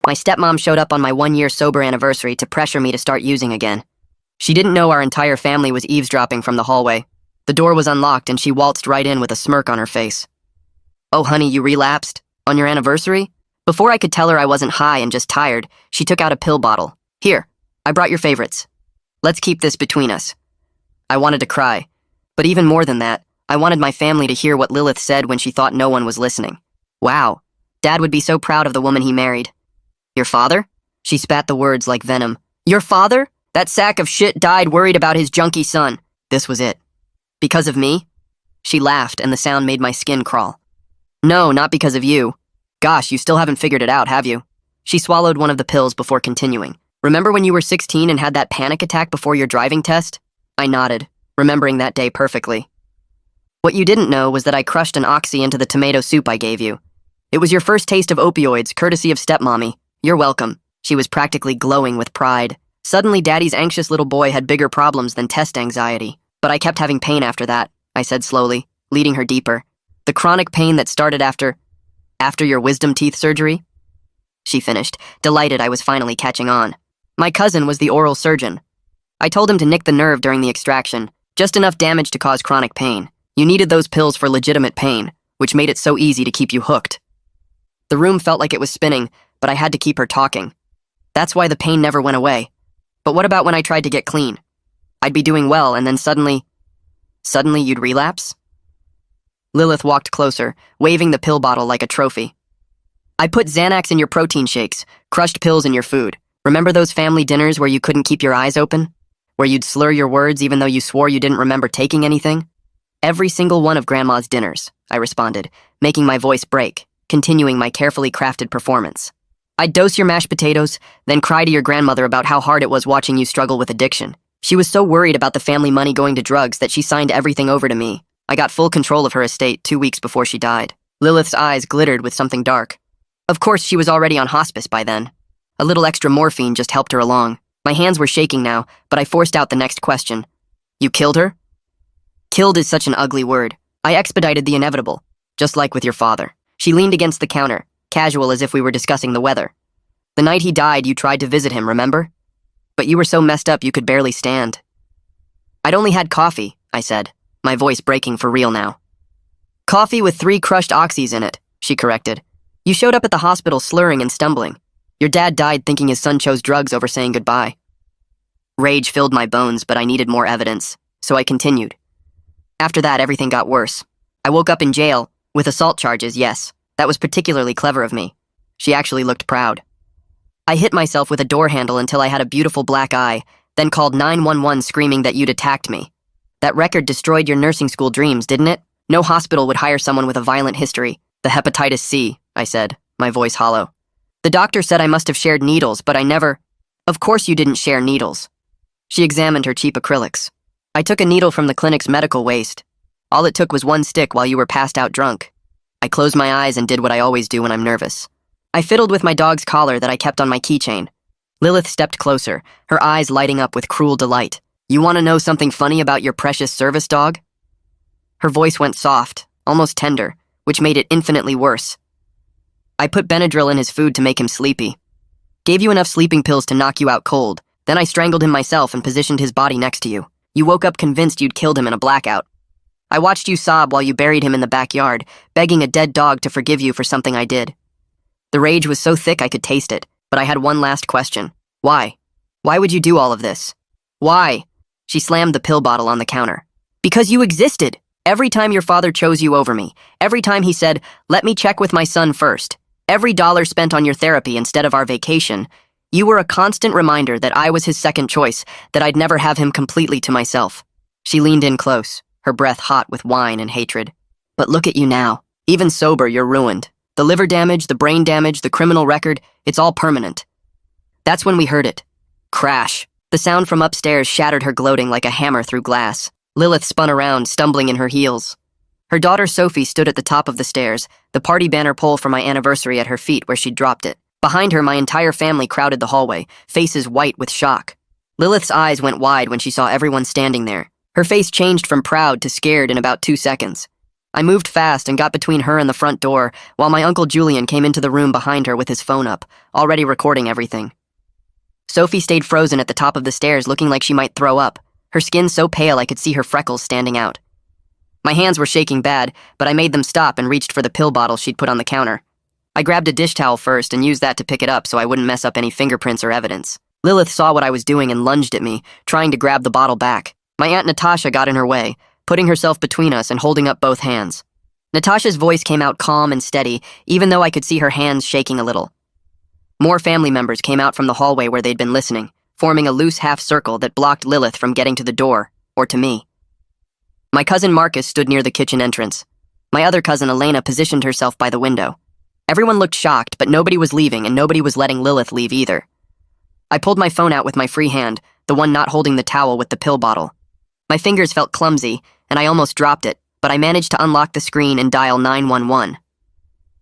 My stepmom showed up on my 1-year sober anniversary to pressure me to start using again. She didn't know our entire family was eavesdropping from the hallway. The door was unlocked and she waltzed right in with a smirk on her face. "Oh, honey, you relapsed? On your anniversary?" Before I could tell her I wasn't high and just tired, she took out a pill bottle. "Here, I brought your favorites. Let's keep this between us." I wanted to cry. But even more than that, I wanted my family to hear what Lilith said when she thought no one was listening. Wow, Dad would be so proud of the woman he married. "Your father?" She spat the words like venom. "Your father? That sack of shit died worried about his junkie son." This was it. "Because of me?" She laughed and the sound made my skin crawl. "No, not because of you. Gosh, you still haven't figured it out, have you?" She swallowed one of the pills before continuing. "Remember when you were 16 and had that panic attack before your driving test?" I nodded, remembering that day perfectly. "What you didn't know was that I crushed an oxy into the tomato soup I gave you. It was your first taste of opioids, courtesy of stepmommy. You're welcome." She was practically glowing with pride. Suddenly, Daddy's anxious little boy had bigger problems than test anxiety. "But I kept having pain after that," I said slowly, leading her deeper. "The chronic pain that started after your wisdom teeth surgery?" She finished, delighted I was finally catching on. "My cousin was the oral surgeon. I told him to nick the nerve during the extraction, just enough damage to cause chronic pain. You needed those pills for legitimate pain, which made it so easy to keep you hooked." The room felt like it was spinning, but I had to keep her talking. "That's why the pain never went away. But what about when I tried to get clean? I'd be doing well, and then suddenly you'd relapse?" Lilith walked closer, waving the pill bottle like a trophy. "I put Xanax in your protein shakes, crushed pills in your food. Remember those family dinners where you couldn't keep your eyes open? Where you'd slur your words even though you swore you didn't remember taking anything?" "Every single one of Grandma's dinners," I responded, making my voice break, continuing my carefully crafted performance. "I'd dose your mashed potatoes, then cry to your grandmother about how hard it was watching you struggle with addiction. She was so worried about the family money going to drugs that she signed everything over to me. I got full control of her estate 2 weeks before she died." Lilith's eyes glittered with something dark. "Of course, she was already on hospice by then. A little extra morphine just helped her along." My hands were shaking now, but I forced out the next question. "You killed her?" "Killed is such an ugly word. I expedited the inevitable, just like with your father." She leaned against the counter, casual as if we were discussing the weather. "The night he died, you tried to visit him, remember? But you were so messed up you could barely stand." "I'd only had coffee," I said, my voice breaking for real now. "Coffee with 3 crushed oxys in it," she corrected. "You showed up at the hospital slurring and stumbling. Your dad died thinking his son chose drugs over saying goodbye." Rage filled my bones, but I needed more evidence, so I continued. "After that, everything got worse. I woke up in jail, with assault charges, yes. That was particularly clever of me." She actually looked proud. "I hit myself with a door handle until I had a beautiful black eye, then called 911 screaming that you'd attacked me. That record destroyed your nursing school dreams, didn't it? No hospital would hire someone with a violent history. The hepatitis C," I said, my voice hollow. "The doctor said I must have shared needles, but I never—" "Of course you didn't share needles." She examined her cheap acrylics. "I took a needle from the clinic's medical waste. All it took was 1 stick while you were passed out drunk." I closed my eyes and did what I always do when I'm nervous. I fiddled with my dog's collar that I kept on my keychain. Lilith stepped closer, her eyes lighting up with cruel delight. "You want to know something funny about your precious service dog?" Her voice went soft, almost tender, which made it infinitely worse. "I put Benadryl in his food to make him sleepy. Gave you enough sleeping pills to knock you out cold. Then I strangled him myself and positioned his body next to you. You woke up convinced you'd killed him in a blackout. I watched you sob while you buried him in the backyard, begging a dead dog to forgive you for something I did. The rage was so thick I could taste it, but I had one last question. Why? Why would you do all of this? Why?" She slammed the pill bottle on the counter. "Because you existed. Every time your father chose you over me, every time he said, 'Let me check with my son first,' every dollar spent on your therapy instead of our vacation, you were a constant reminder that I was his second choice, that I'd never have him completely to myself." She leaned in close, her breath hot with wine and hatred. "But look at you now. Even sober, you're ruined. The liver damage, the brain damage, the criminal record, it's all permanent." That's when we heard it. Crash. The sound from upstairs shattered her gloating like a hammer through glass. Lilith spun around, stumbling in her heels. Her daughter Sophie stood at the top of the stairs, the party banner pole for my anniversary at her feet where she'd dropped it. Behind her, my entire family crowded the hallway, faces white with shock. Lilith's eyes went wide when she saw everyone standing there. Her face changed from proud to scared in about 2 seconds. I moved fast and got between her and the front door, while my Uncle Julian came into the room behind her with his phone up, already recording everything. Sophie stayed frozen at the top of the stairs, looking like she might throw up, her skin so pale I could see her freckles standing out. My hands were shaking bad, but I made them stop and reached for the pill bottle she'd put on the counter. I grabbed a dish towel first and used that to pick it up so I wouldn't mess up any fingerprints or evidence. Lilith saw what I was doing and lunged at me, trying to grab the bottle back. My Aunt Natasha got in her way, putting herself between us and holding up both hands. Natasha's voice came out calm and steady, even though I could see her hands shaking a little. More family members came out from the hallway where they'd been listening, forming a loose half-circle that blocked Lilith from getting to the door, or to me. My cousin Marcus stood near the kitchen entrance. My other cousin Elena positioned herself by the window. Everyone looked shocked, but nobody was leaving and nobody was letting Lilith leave either. I pulled my phone out with my free hand, the one not holding the towel with the pill bottle. My fingers felt clumsy, and I almost dropped it, but I managed to unlock the screen and dial 911.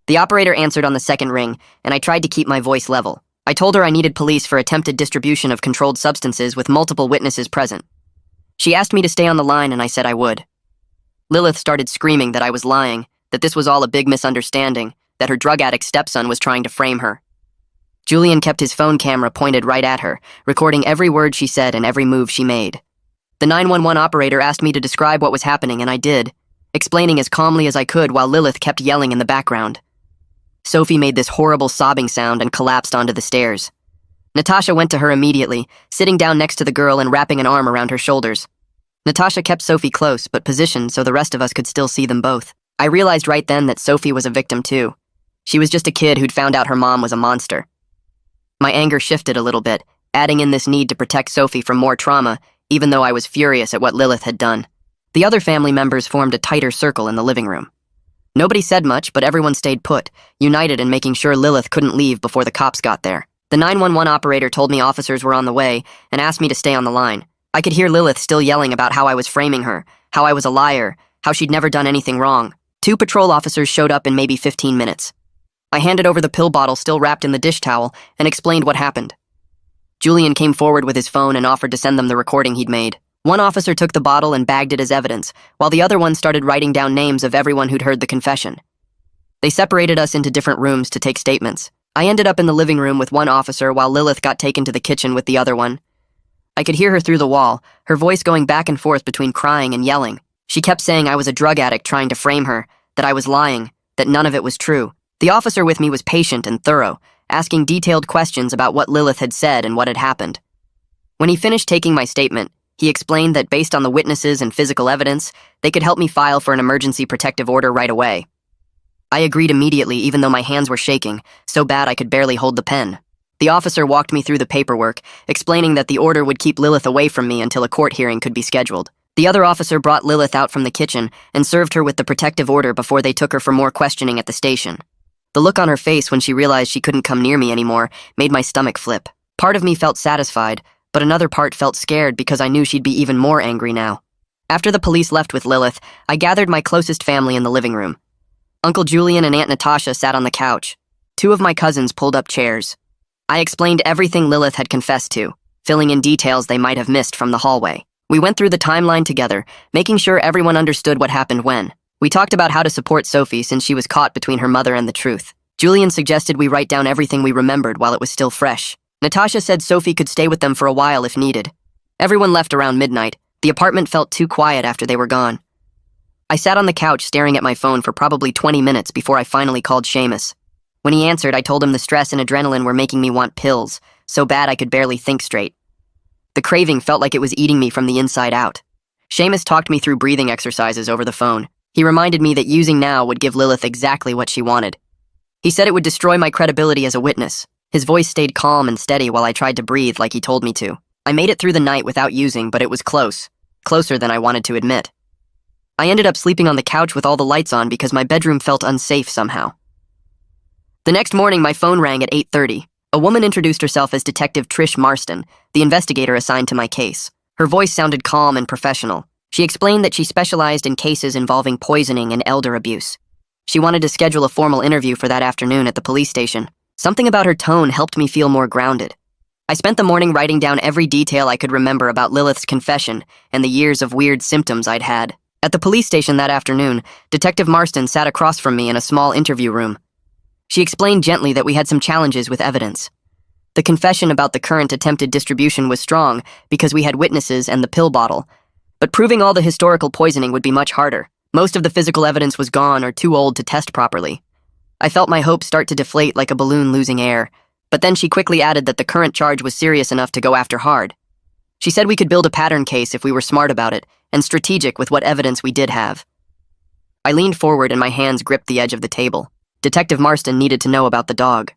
The operator answered on the second ring, and I tried to keep my voice level. I told her I needed police for attempted distribution of controlled substances with multiple witnesses present. She asked me to stay on the line, and I said I would. Lilith started screaming that I was lying, that this was all a big misunderstanding, that her drug addict stepson was trying to frame her. Julian kept his phone camera pointed right at her, recording every word she said and every move she made. The 911 operator asked me to describe what was happening, and I did, explaining as calmly as I could while Lilith kept yelling in the background. Sophie made this horrible sobbing sound and collapsed onto the stairs. Natasha went to her immediately, sitting down next to the girl and wrapping an arm around her shoulders. Natasha kept Sophie close, but positioned so the rest of us could still see them both. I realized right then that Sophie was a victim too. She was just a kid who'd found out her mom was a monster. My anger shifted a little bit, adding in this need to protect Sophie from more trauma, even though I was furious at what Lilith had done. The other family members formed a tighter circle in the living room. Nobody said much, but everyone stayed put, united in making sure Lilith couldn't leave before the cops got there. The 911 operator told me officers were on the way and asked me to stay on the line. I could hear Lilith still yelling about how I was framing her, how I was a liar, how she'd never done anything wrong. 2 patrol officers showed up in maybe 15 minutes. I handed over the pill bottle still wrapped in the dish towel and explained what happened. Julian came forward with his phone and offered to send them the recording he'd made. One officer took the bottle and bagged it as evidence, while the other one started writing down names of everyone who'd heard the confession. They separated us into different rooms to take statements. I ended up in the living room with one officer while Lilith got taken to the kitchen with the other one. I could hear her through the wall, her voice going back and forth between crying and yelling. She kept saying I was a drug addict trying to frame her, that I was lying, that none of it was true. The officer with me was patient and thorough, asking detailed questions about what Lilith had said and what had happened. When he finished taking my statement, he explained that based on the witnesses and physical evidence, they could help me file for an emergency protective order right away. I agreed immediately, even though my hands were shaking, so bad I could barely hold the pen. The officer walked me through the paperwork, explaining that the order would keep Lilith away from me until a court hearing could be scheduled. The other officer brought Lilith out from the kitchen and served her with the protective order before they took her for more questioning at the station. The look on her face when she realized she couldn't come near me anymore made my stomach flip. Part of me felt satisfied, but another part felt scared because I knew she'd be even more angry now. After the police left with Lilith, I gathered my closest family in the living room. Uncle Julian and Aunt Natasha sat on the couch. 2 of my cousins pulled up chairs. I explained everything Lilith had confessed to, filling in details they might have missed from the hallway. We went through the timeline together, making sure everyone understood what happened when. We talked about how to support Sophie since she was caught between her mother and the truth. Julian suggested we write down everything we remembered while it was still fresh. Natasha said Sophie could stay with them for a while if needed. Everyone left around midnight. The apartment felt too quiet after they were gone. I sat on the couch staring at my phone for probably 20 minutes before I finally called Seamus. When he answered, I told him the stress and adrenaline were making me want pills, so bad I could barely think straight. The craving felt like it was eating me from the inside out. Seamus talked me through breathing exercises over the phone. He reminded me that using now would give Lilith exactly what she wanted. He said it would destroy my credibility as a witness. His voice stayed calm and steady while I tried to breathe like he told me to. I made it through the night without using, but it was close. Closer than I wanted to admit. I ended up sleeping on the couch with all the lights on because my bedroom felt unsafe somehow. The next morning, my phone rang at 8:30. A woman introduced herself as Detective Trish Marston, the investigator assigned to my case. Her voice sounded calm and professional. She explained that she specialized in cases involving poisoning and elder abuse. She wanted to schedule a formal interview for that afternoon at the police station. Something about her tone helped me feel more grounded. I spent the morning writing down every detail I could remember about Lilith's confession and the years of weird symptoms I'd had. At the police station that afternoon, Detective Marston sat across from me in a small interview room. She explained gently that we had some challenges with evidence. The confession about the current attempted distribution was strong because we had witnesses and the pill bottle, but proving all the historical poisoning would be much harder. Most of the physical evidence was gone or too old to test properly. I felt my hopes start to deflate like a balloon losing air, but then she quickly added that the current charge was serious enough to go after hard. She said we could build a pattern case if we were smart about it and strategic with what evidence we did have. I leaned forward and my hands gripped the edge of the table. Detective Marston needed to know about the dog.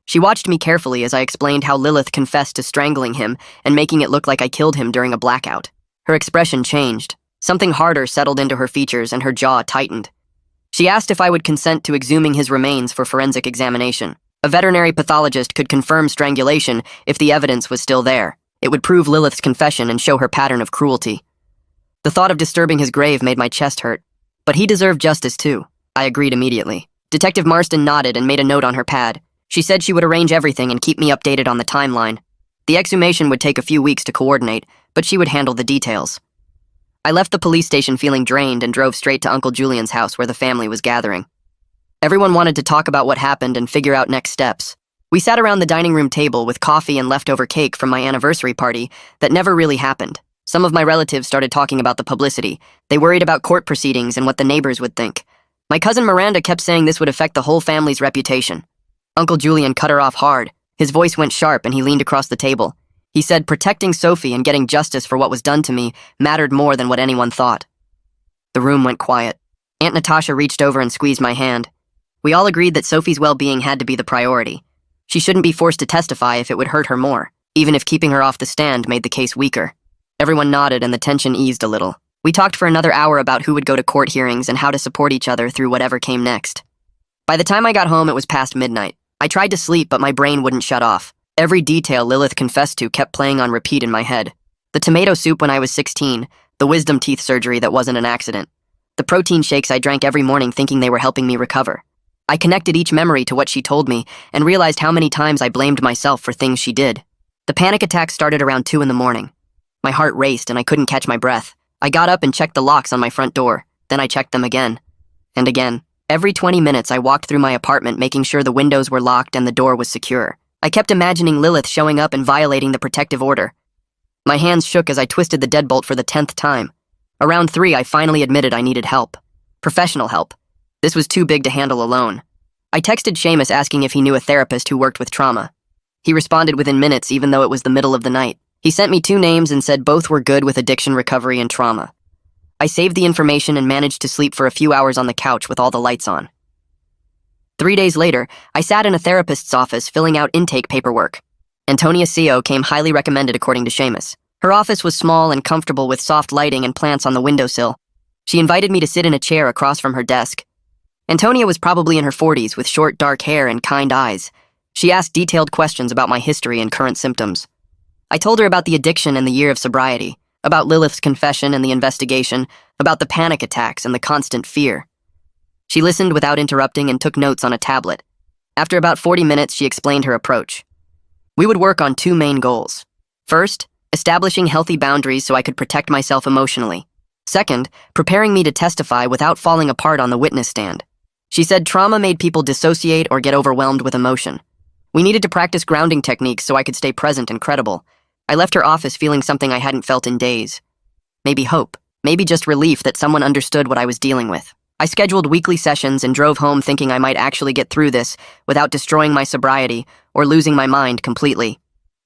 She watched me carefully as I explained how Lilith confessed to strangling him and making it look like I killed him during a blackout. Her expression changed. Something harder settled into her features and her jaw tightened. She asked if I would consent to exhuming his remains for forensic examination. A veterinary pathologist could confirm strangulation if the evidence was still there. It would prove Lilith's confession and show her pattern of cruelty. The thought of disturbing his grave made my chest hurt. But he deserved justice too. I agreed immediately. Detective Marston nodded and made a note on her pad. She said she would arrange everything and keep me updated on the timeline. The exhumation would take a few weeks to coordinate, but she would handle the details. I left the police station feeling drained and drove straight to Uncle Julian's house where the family was gathering. Everyone wanted to talk about what happened and figure out next steps. We sat around the dining room table with coffee and leftover cake from my anniversary party that never really happened. Some of my relatives started talking about the publicity. They worried about court proceedings and what the neighbors would think. My cousin Miranda kept saying this would affect the whole family's reputation. Uncle Julian cut her off hard. His voice went sharp and he leaned across the table. He said protecting Sophie and getting justice for what was done to me mattered more than what anyone thought. The room went quiet. Aunt Natasha reached over and squeezed my hand. We all agreed that Sophie's well-being had to be the priority. She shouldn't be forced to testify if it would hurt her more, even if keeping her off the stand made the case weaker. Everyone nodded and the tension eased a little. We talked for another hour about who would go to court hearings and how to support each other through whatever came next. By the time I got home, it was past midnight. I tried to sleep, but my brain wouldn't shut off. Every detail Lilith confessed to kept playing on repeat in my head. The tomato soup when I was 16, the wisdom teeth surgery that wasn't an accident, the protein shakes I drank every morning thinking they were helping me recover. I connected each memory to what she told me and realized how many times I blamed myself for things she did. The panic attack started around 2 in the morning. My heart raced and I couldn't catch my breath. I got up and checked the locks on my front door. Then I checked them again. And again. Every 20 minutes I walked through my apartment making sure the windows were locked and the door was secure. I kept imagining Lilith showing up and violating the protective order. My hands shook as I twisted the deadbolt for the 10th time. Around 3, I finally admitted I needed help. Professional help. This was too big to handle alone. I texted Seamus asking if he knew a therapist who worked with trauma. He responded within minutes even though it was the middle of the night. He sent me 2 names and said both were good with addiction recovery and trauma. I saved the information and managed to sleep for a few hours on the couch with all the lights on. 3 days later, I sat in a therapist's office filling out intake paperwork. Antonia Co came highly recommended according to Seamus. Her office was small and comfortable with soft lighting and plants on the windowsill. She invited me to sit in a chair across from her desk. Antonia was probably in her 40s with short dark hair and kind eyes. She asked detailed questions about my history and current symptoms. I told her about the addiction and the year of sobriety, about Lilith's confession and the investigation, about the panic attacks and the constant fear. She listened without interrupting and took notes on a tablet. After about 40 minutes, she explained her approach. We would work on 2 main goals. First, establishing healthy boundaries so I could protect myself emotionally. Second, preparing me to testify without falling apart on the witness stand. She said trauma made people dissociate or get overwhelmed with emotion. We needed to practice grounding techniques so I could stay present and credible. I left her office feeling something I hadn't felt in days. Maybe hope. Maybe just relief that someone understood what I was dealing with. I scheduled weekly sessions and drove home thinking I might actually get through this without destroying my sobriety or losing my mind completely.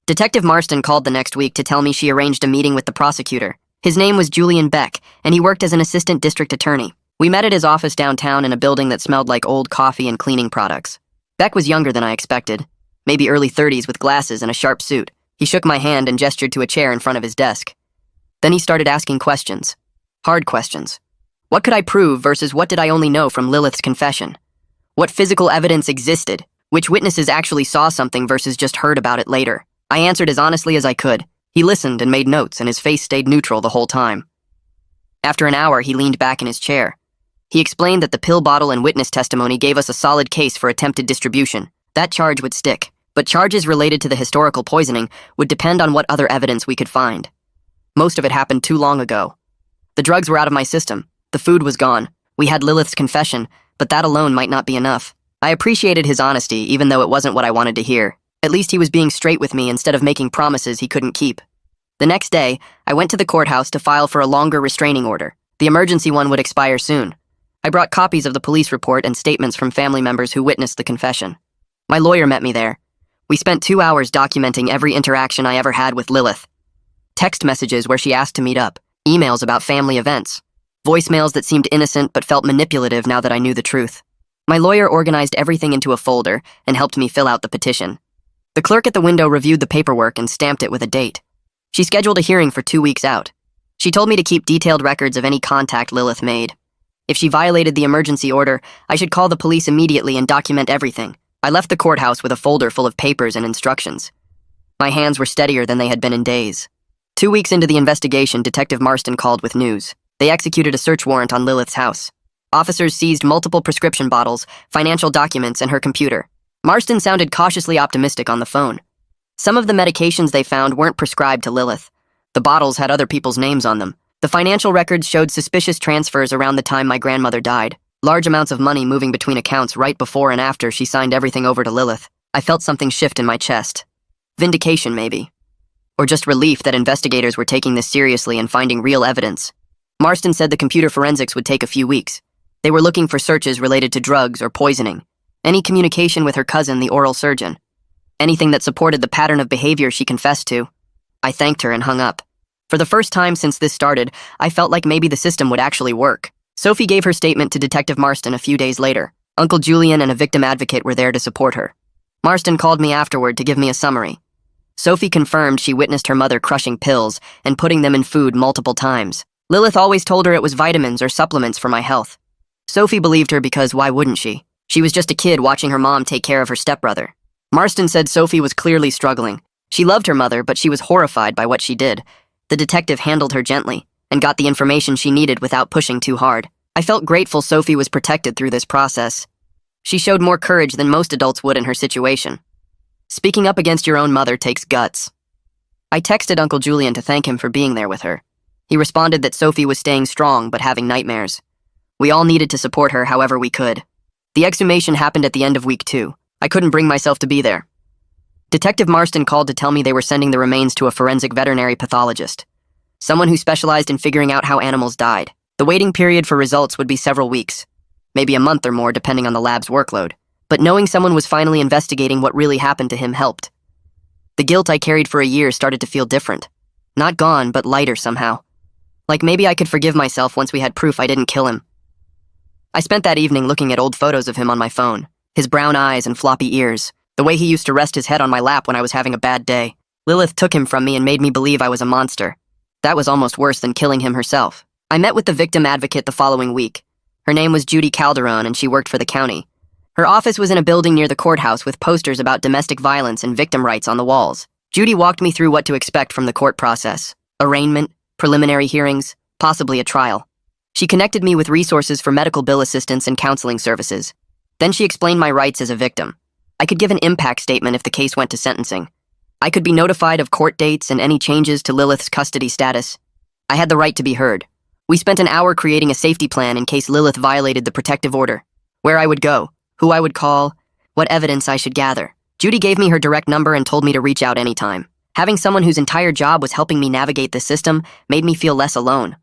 Detective Marston called the next week to tell me she arranged a meeting with the prosecutor. His name was Julian Beck, and he worked as an assistant district attorney. We met at his office downtown in a building that smelled like old coffee and cleaning products. Beck was younger than I expected, maybe early 30s with glasses and a sharp suit. He shook my hand and gestured to a chair in front of his desk. Then he started asking questions. Hard questions. What could I prove versus what did I only know from Lilith's confession? What physical evidence existed? Which witnesses actually saw something versus just heard about it later? I answered as honestly as I could. He listened and made notes, and his face stayed neutral the whole time. After an hour, he leaned back in his chair. He explained that the pill bottle and witness testimony gave us a solid case for attempted distribution. That charge would stick. But charges related to the historical poisoning would depend on what other evidence we could find. Most of it happened too long ago. The drugs were out of my system. The food was gone. We had Lilith's confession, but that alone might not be enough. I appreciated his honesty, even though it wasn't what I wanted to hear. At least he was being straight with me instead of making promises he couldn't keep. The next day, I went to the courthouse to file for a longer restraining order. The emergency one would expire soon. I brought copies of the police report and statements from family members who witnessed the confession. My lawyer met me there. We spent 2 hours documenting every interaction I ever had with Lilith. Text messages where she asked to meet up, emails about family events, voicemails that seemed innocent but felt manipulative now that I knew the truth. My lawyer organized everything into a folder and helped me fill out the petition. The clerk at the window reviewed the paperwork and stamped it with a date. She scheduled a hearing for 2 weeks out. She told me to keep detailed records of any contact Lilith made. If she violated the emergency order, I should call the police immediately and document everything. I left the courthouse with a folder full of papers and instructions. My hands were steadier than they had been in days. 2 weeks into the investigation, Detective Marston called with news. They executed a search warrant on Lilith's house. Officers seized multiple prescription bottles, financial documents, and her computer. Marston sounded cautiously optimistic on the phone. Some of the medications they found weren't prescribed to Lilith. The bottles had other people's names on them. The financial records showed suspicious transfers around the time my grandmother died. Large amounts of money moving between accounts right before and after she signed everything over to Lilith. I felt something shift in my chest. Vindication, maybe. Or just relief that investigators were taking this seriously and finding real evidence. Marston said the computer forensics would take a few weeks. They were looking for searches related to drugs or poisoning. Any communication with her cousin, the oral surgeon. Anything that supported the pattern of behavior she confessed to. I thanked her and hung up. For the first time since this started, I felt like maybe the system would actually work. Sophie gave her statement to Detective Marston a few days later. Uncle Julian and a victim advocate were there to support her. Marston called me afterward to give me a summary. Sophie confirmed she witnessed her mother crushing pills and putting them in food multiple times. Lilith always told her it was vitamins or supplements for my health. Sophie believed her because why wouldn't she? She was just a kid watching her mom take care of her stepbrother. Marston said Sophie was clearly struggling. She loved her mother, but she was horrified by what she did. The detective handled her gently and got the information she needed without pushing too hard. I felt grateful Sophie was protected through this process. She showed more courage than most adults would in her situation. Speaking up against your own mother takes guts. I texted Uncle Julian to thank him for being there with her. He responded that Sophie was staying strong but having nightmares. We all needed to support her however we could. The exhumation happened at the end of week 2. I couldn't bring myself to be there. Detective Marston called to tell me they were sending the remains to a forensic veterinary pathologist, someone who specialized in figuring out how animals died. The waiting period for results would be several weeks, maybe a month or more depending on the lab's workload. But knowing someone was finally investigating what really happened to him helped. The guilt I carried for a year started to feel different. Not gone, but lighter somehow. Like maybe I could forgive myself once we had proof I didn't kill him. I spent that evening looking at old photos of him on my phone. His brown eyes and floppy ears. The way he used to rest his head on my lap when I was having a bad day. Lilith took him from me and made me believe I was a monster. That was almost worse than killing him herself. I met with the victim advocate the following week. Her name was Judy Calderon and she worked for the county. Her office was in a building near the courthouse with posters about domestic violence and victim rights on the walls. Judy walked me through what to expect from the court process. Arraignment, preliminary hearings, possibly a trial. She connected me with resources for medical bill assistance and counseling services. Then she explained my rights as a victim. I could give an impact statement if the case went to sentencing. I could be notified of court dates and any changes to Lilith's custody status. I had the right to be heard. We spent an hour creating a safety plan in case Lilith violated the protective order. Where I would go, who I would call, what evidence I should gather. Judy gave me her direct number and told me to reach out anytime. Having someone whose entire job was helping me navigate the system made me feel less alone.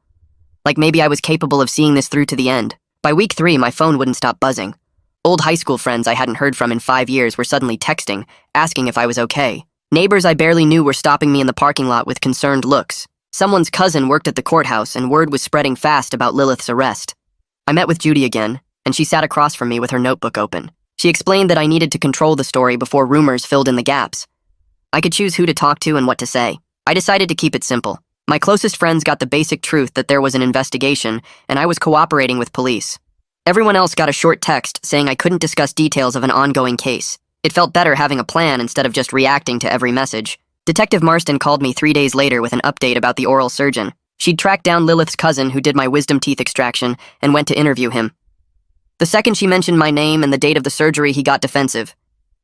Like maybe I was capable of seeing this through to the end. By week 3, my phone wouldn't stop buzzing. Old high school friends I hadn't heard from in 5 years were suddenly texting, asking if I was okay. Neighbors I barely knew were stopping me in the parking lot with concerned looks. Someone's cousin worked at the courthouse and word was spreading fast about Lilith's arrest. I met with Judy again, and she sat across from me with her notebook open. She explained that I needed to control the story before rumors filled in the gaps. I could choose who to talk to and what to say. I decided to keep it simple. My closest friends got the basic truth that there was an investigation, and I was cooperating with police. Everyone else got a short text saying I couldn't discuss details of an ongoing case. It felt better having a plan instead of just reacting to every message. Detective Marston called me 3 days later with an update about the oral surgeon. She'd tracked down Lilith's cousin who did my wisdom teeth extraction and went to interview him. The second she mentioned my name and the date of the surgery, he got defensive.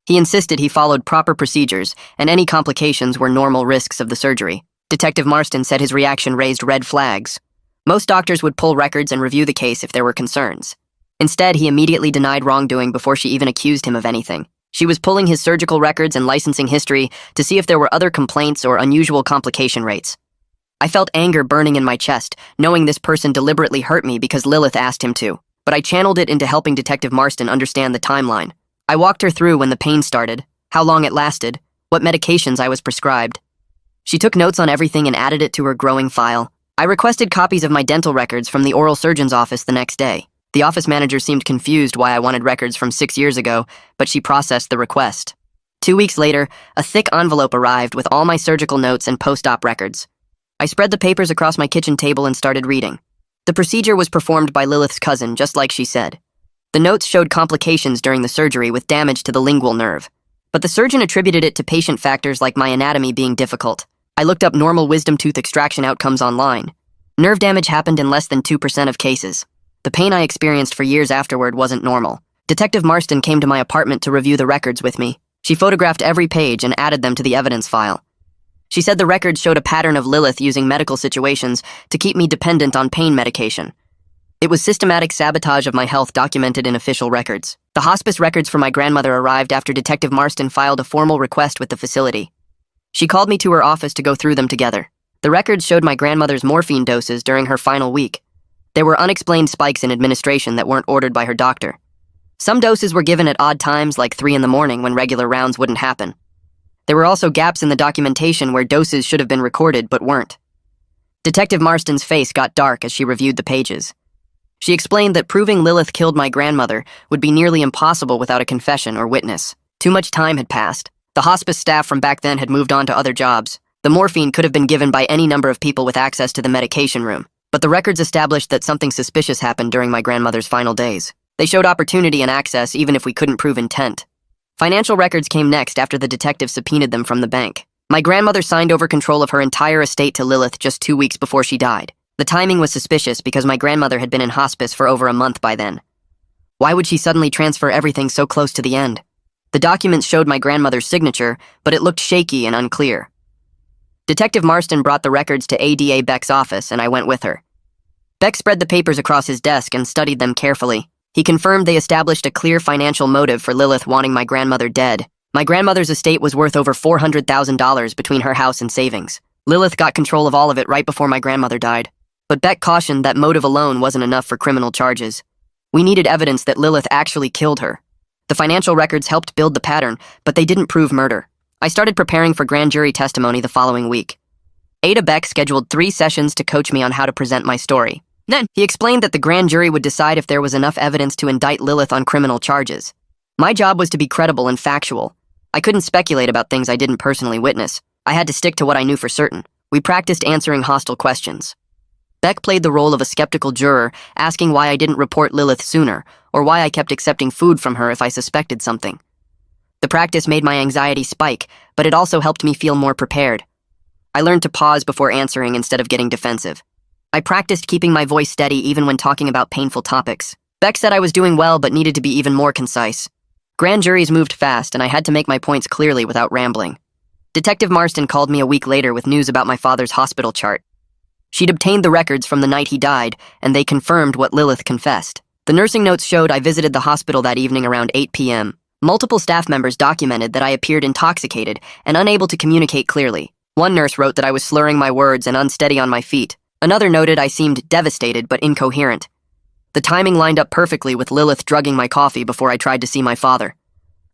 He insisted he followed proper procedures and any complications were normal risks of the surgery. Detective Marston said his reaction raised red flags. Most doctors would pull records and review the case if there were concerns. Instead, he immediately denied wrongdoing before she even accused him of anything. She was pulling his surgical records and licensing history to see if there were other complaints or unusual complication rates. I felt anger burning in my chest, knowing this person deliberately hurt me because Lilith asked him to. But I channeled it into helping Detective Marston understand the timeline. I walked her through when the pain started, how long it lasted, what medications I was prescribed. She took notes on everything and added it to her growing file. I requested copies of my dental records from the oral surgeon's office the next day. The office manager seemed confused why I wanted records from 6 years ago, but she processed the request. 2 weeks later, a thick envelope arrived with all my surgical notes and post-op records. I spread the papers across my kitchen table and started reading. The procedure was performed by Lilith's cousin, just like she said. The notes showed complications during the surgery with damage to the lingual nerve, but the surgeon attributed it to patient factors like my anatomy being difficult. I looked up normal wisdom tooth extraction outcomes online. Nerve damage happened in less than 2% of cases. The pain I experienced for years afterward wasn't normal. Detective Marston came to my apartment to review the records with me. She photographed every page and added them to the evidence file. She said the records showed a pattern of Lilith using medical situations to keep me dependent on pain medication. It was systematic sabotage of my health documented in official records. The hospice records for my grandmother arrived after Detective Marston filed a formal request with the facility. She called me to her office to go through them together. The records showed my grandmother's morphine doses during her final week. There were unexplained spikes in administration that weren't ordered by her doctor. Some doses were given at odd times, like 3 in the morning when regular rounds wouldn't happen. There were also gaps in the documentation where doses should have been recorded but weren't. Detective Marston's face got dark as she reviewed the pages. She explained that proving Lilith killed my grandmother would be nearly impossible without a confession or witness. Too much time had passed. The hospice staff from back then had moved on to other jobs. The morphine could have been given by any number of people with access to the medication room. But the records established that something suspicious happened during my grandmother's final days. They showed opportunity and access even if we couldn't prove intent. Financial records came next after the detective subpoenaed them from the bank. My grandmother signed over control of her entire estate to Lilith just 2 weeks before she died. The timing was suspicious because my grandmother had been in hospice for over a month by then. Why would she suddenly transfer everything so close to the end? The documents showed my grandmother's signature, but it looked shaky and unclear. Detective Marston brought the records to ADA Beck's office, and I went with her. Beck spread the papers across his desk and studied them carefully. He confirmed they established a clear financial motive for Lilith wanting my grandmother dead. My grandmother's estate was worth over $400,000 between her house and savings. Lilith got control of all of it right before my grandmother died. But Beck cautioned that motive alone wasn't enough for criminal charges. We needed evidence that Lilith actually killed her. The financial records helped build the pattern, but they didn't prove murder. I started preparing for grand jury testimony the following week. Ada Beck scheduled 3 sessions to coach me on how to present my story. Then, he explained that the grand jury would decide if there was enough evidence to indict Lilith on criminal charges. My job was to be credible and factual. I couldn't speculate about things I didn't personally witness. I had to stick to what I knew for certain. We practiced answering hostile questions. Beck played the role of a skeptical juror, asking why I didn't report Lilith sooner, or why I kept accepting food from her if I suspected something. The practice made my anxiety spike, but it also helped me feel more prepared. I learned to pause before answering instead of getting defensive. I practiced keeping my voice steady even when talking about painful topics. Beck said I was doing well but needed to be even more concise. Grand juries moved fast, and I had to make my points clearly without rambling. Detective Marston called me a week later with news about my father's hospital chart. She'd obtained the records from the night he died, and they confirmed what Lilith confessed. The nursing notes showed I visited the hospital that evening around 8 p.m. Multiple staff members documented that I appeared intoxicated and unable to communicate clearly. One nurse wrote that I was slurring my words and unsteady on my feet. Another noted I seemed devastated but incoherent. The timing lined up perfectly with Lilith drugging my coffee before I tried to see my father.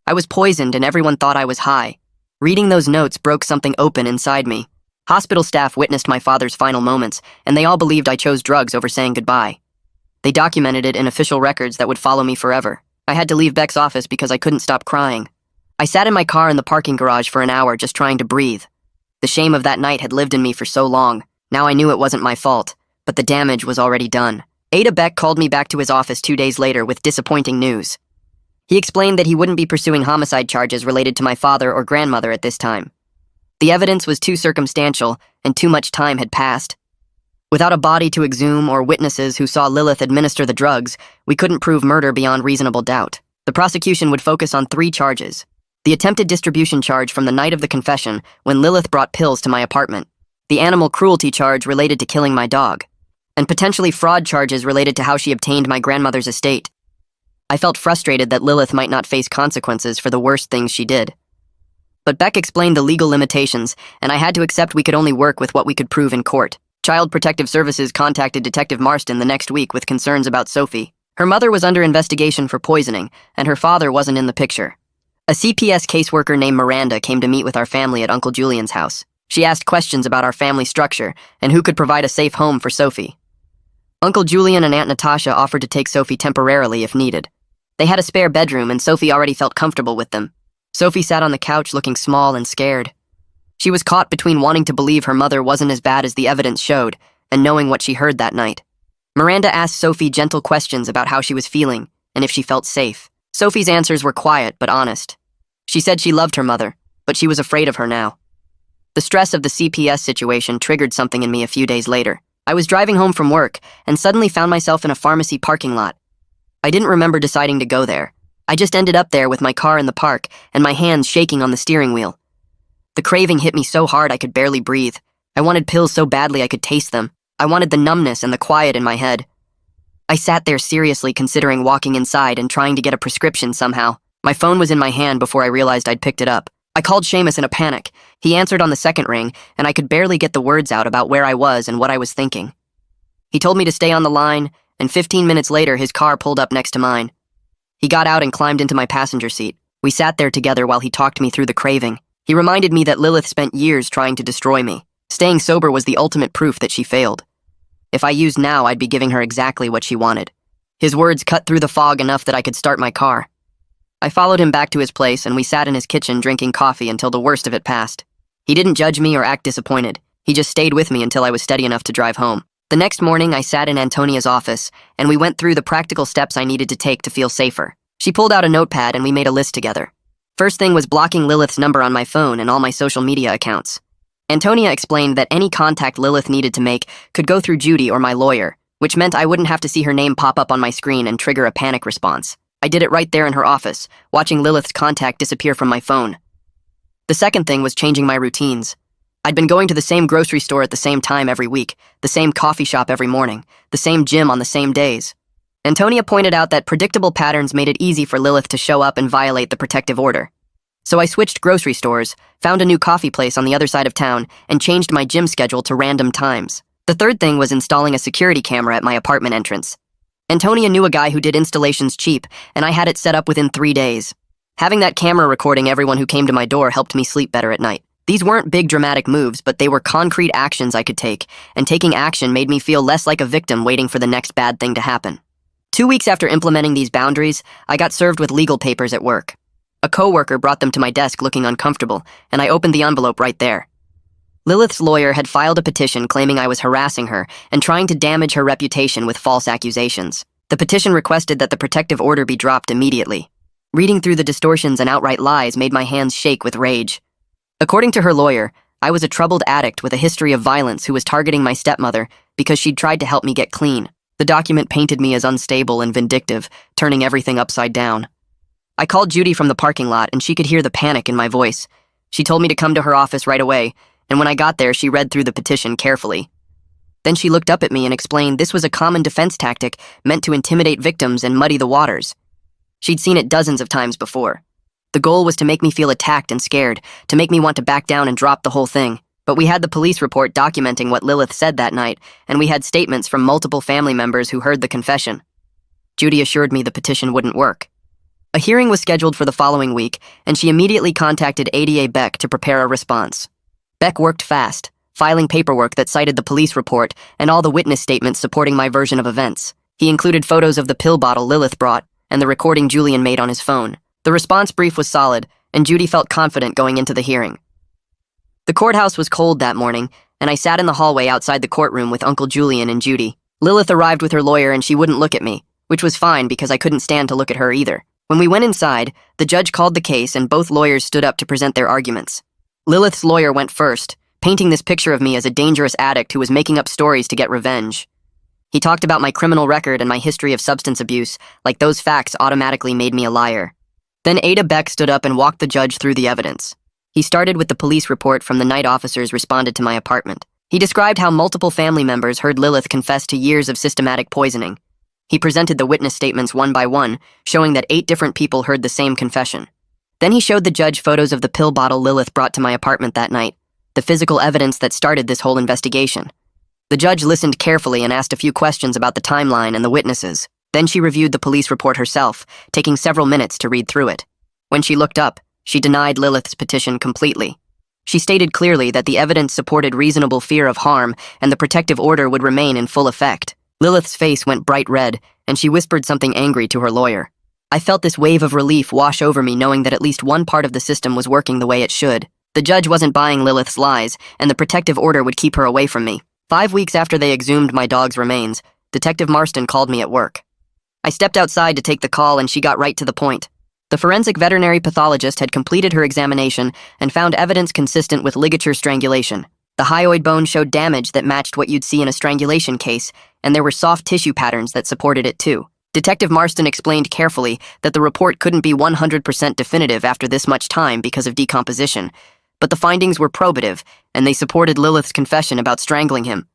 I was poisoned and everyone thought I was high. Reading those notes broke something open inside me. Hospital staff witnessed my father's final moments, and they all believed I chose drugs over saying goodbye. They documented it in official records that would follow me forever. I had to leave Beck's office because I couldn't stop crying. I sat in my car in the parking garage for an hour just trying to breathe. The shame of that night had lived in me for so long. Now I knew it wasn't my fault, but the damage was already done. Ada Beck called me back to his office 2 days later with disappointing news. He explained that he wouldn't be pursuing homicide charges related to my father or grandmother at this time. The evidence was too circumstantial, and too much time had passed. Without a body to exhume or witnesses who saw Lilith administer the drugs, we couldn't prove murder beyond reasonable doubt. The prosecution would focus on 3 charges. The attempted distribution charge from the night of the confession when Lilith brought pills to my apartment. The animal cruelty charge related to killing my dog. and potentially fraud charges related to how she obtained my grandmother's estate. I felt frustrated that Lilith might not face consequences for the worst things she did. But Beck explained the legal limitations, and I had to accept we could only work with what we could prove in court. Child Protective Services contacted Detective Marston the next week with concerns about Sophie. Her mother was under investigation for poisoning, and her father wasn't in the picture. A CPS caseworker named Miranda came to meet with our family at Uncle Julian's house. She asked questions about our family structure and who could provide a safe home for Sophie. Uncle Julian and Aunt Natasha offered to take Sophie temporarily if needed. They had a spare bedroom, and Sophie already felt comfortable with them. Sophie sat on the couch looking small and scared. She was caught between wanting to believe her mother wasn't as bad as the evidence showed and knowing what she heard that night. Miranda asked Sophie gentle questions about how she was feeling and if she felt safe. Sophie's answers were quiet but honest. She said she loved her mother, but she was afraid of her now. The stress of the CPS situation triggered something in me a few days later. I was driving home from work and suddenly found myself in a pharmacy parking lot. I didn't remember deciding to go there. I just ended up there with my car in the park and my hands shaking on the steering wheel. The craving hit me so hard I could barely breathe. I wanted pills so badly I could taste them. I wanted the numbness and the quiet in my head. I sat there seriously considering walking inside and trying to get a prescription somehow. My phone was in my hand before I realized I'd picked it up. I called Seamus in a panic. He answered on the second ring, and I could barely get the words out about where I was and what I was thinking. He told me to stay on the line, and 15 minutes later his car pulled up next to mine. He got out and climbed into my passenger seat. We sat there together while he talked me through the craving. He reminded me that Lilith spent years trying to destroy me. Staying sober was the ultimate proof that she failed. If I used now, I'd be giving her exactly what she wanted. His words cut through the fog enough that I could start my car. I followed him back to his place, and we sat in his kitchen drinking coffee until the worst of it passed. He didn't judge me or act disappointed. He just stayed with me until I was steady enough to drive home. The next morning, I sat in Antonia's office, and we went through the practical steps I needed to take to feel safer. She pulled out a notepad, and we made a list together. First thing was blocking Lilith's number on my phone and all my social media accounts. Antonia explained that any contact Lilith needed to make could go through Judy or my lawyer, which meant I wouldn't have to see her name pop up on my screen and trigger a panic response. I did it right there in her office, watching Lilith's contact disappear from my phone. The second thing was changing my routines. I'd been going to the same grocery store at the same time every week, the same coffee shop every morning, the same gym on the same days. Antonia pointed out that predictable patterns made it easy for Lilith to show up and violate the protective order. So I switched grocery stores, found a new coffee place on the other side of town, and changed my gym schedule to random times. The third thing was installing a security camera at my apartment entrance. Antonia knew a guy who did installations cheap, and I had it set up within 3 days. Having that camera recording everyone who came to my door helped me sleep better at night. These weren't big dramatic moves, but they were concrete actions I could take, and taking action made me feel less like a victim waiting for the next bad thing to happen. 2 weeks after implementing these boundaries, I got served with legal papers at work. A coworker brought them to my desk looking uncomfortable, and I opened the envelope right there. Lilith's lawyer had filed a petition claiming I was harassing her and trying to damage her reputation with false accusations. The petition requested that the protective order be dropped immediately. Reading through the distortions and outright lies made my hands shake with rage. According to her lawyer, I was a troubled addict with a history of violence who was targeting my stepmother because she'd tried to help me get clean. The document painted me as unstable and vindictive, turning everything upside down. I called Judy from the parking lot, and she could hear the panic in my voice. She told me to come to her office right away, and when I got there, she read through the petition carefully. Then she looked up at me and explained this was a common defense tactic meant to intimidate victims and muddy the waters. She'd seen it dozens of times before. The goal was to make me feel attacked and scared, to make me want to back down and drop the whole thing. But we had the police report documenting what Lilith said that night, and we had statements from multiple family members who heard the confession. Judy assured me the petition wouldn't work. A hearing was scheduled for the following week, and she immediately contacted ADA Beck to prepare a response. Beck worked fast, filing paperwork that cited the police report and all the witness statements supporting my version of events. He included photos of the pill bottle Lilith brought and the recording Julian made on his phone. The response brief was solid, and Judy felt confident going into the hearing. The courthouse was cold that morning, and I sat in the hallway outside the courtroom with Uncle Julian and Judy. Lilith arrived with her lawyer, and she wouldn't look at me, which was fine because I couldn't stand to look at her either. When we went inside, the judge called the case and both lawyers stood up to present their arguments. Lilith's lawyer went first, painting this picture of me as a dangerous addict who was making up stories to get revenge. He talked about my criminal record and my history of substance abuse, like those facts automatically made me a liar. Then Ada Beck stood up and walked the judge through the evidence. He started with the police report from the night officers responded to my apartment. He described how multiple family members heard Lilith confess to years of systematic poisoning. He presented the witness statements one by one, showing that 8 different people heard the same confession. Then he showed the judge photos of the pill bottle Lilith brought to my apartment that night, the physical evidence that started this whole investigation. The judge listened carefully and asked a few questions about the timeline and the witnesses. Then she reviewed the police report herself, taking several minutes to read through it. When she looked up, she denied Lilith's petition completely. She stated clearly that the evidence supported reasonable fear of harm and the protective order would remain in full effect. Lilith's face went bright red, and she whispered something angry to her lawyer. I felt this wave of relief wash over me, knowing that at least one part of the system was working the way it should. The judge wasn't buying Lilith's lies, and the protective order would keep her away from me. 5 weeks after they exhumed my dog's remains, Detective Marston called me at work. I stepped outside to take the call, and she got right to the point. The forensic veterinary pathologist had completed her examination and found evidence consistent with ligature strangulation. The hyoid bone showed damage that matched what you'd see in a strangulation case, and there were soft tissue patterns that supported it too. Detective Marston explained carefully that the report couldn't be 100% definitive after this much time because of decomposition, but the findings were probative, and they supported Lilith's confession about strangling him.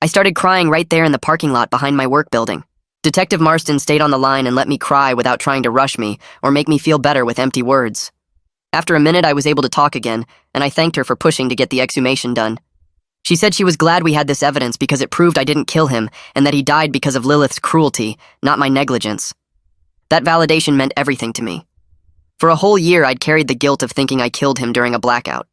I started crying right there in the parking lot behind my work building. Detective Marston stayed on the line and let me cry without trying to rush me or make me feel better with empty words. After a minute, I was able to talk again, and I thanked her for pushing to get the exhumation done. She said she was glad we had this evidence because it proved I didn't kill him and that he died because of Lilith's cruelty, not my negligence. That validation meant everything to me. For a whole year, I'd carried the guilt of thinking I killed him during a blackout.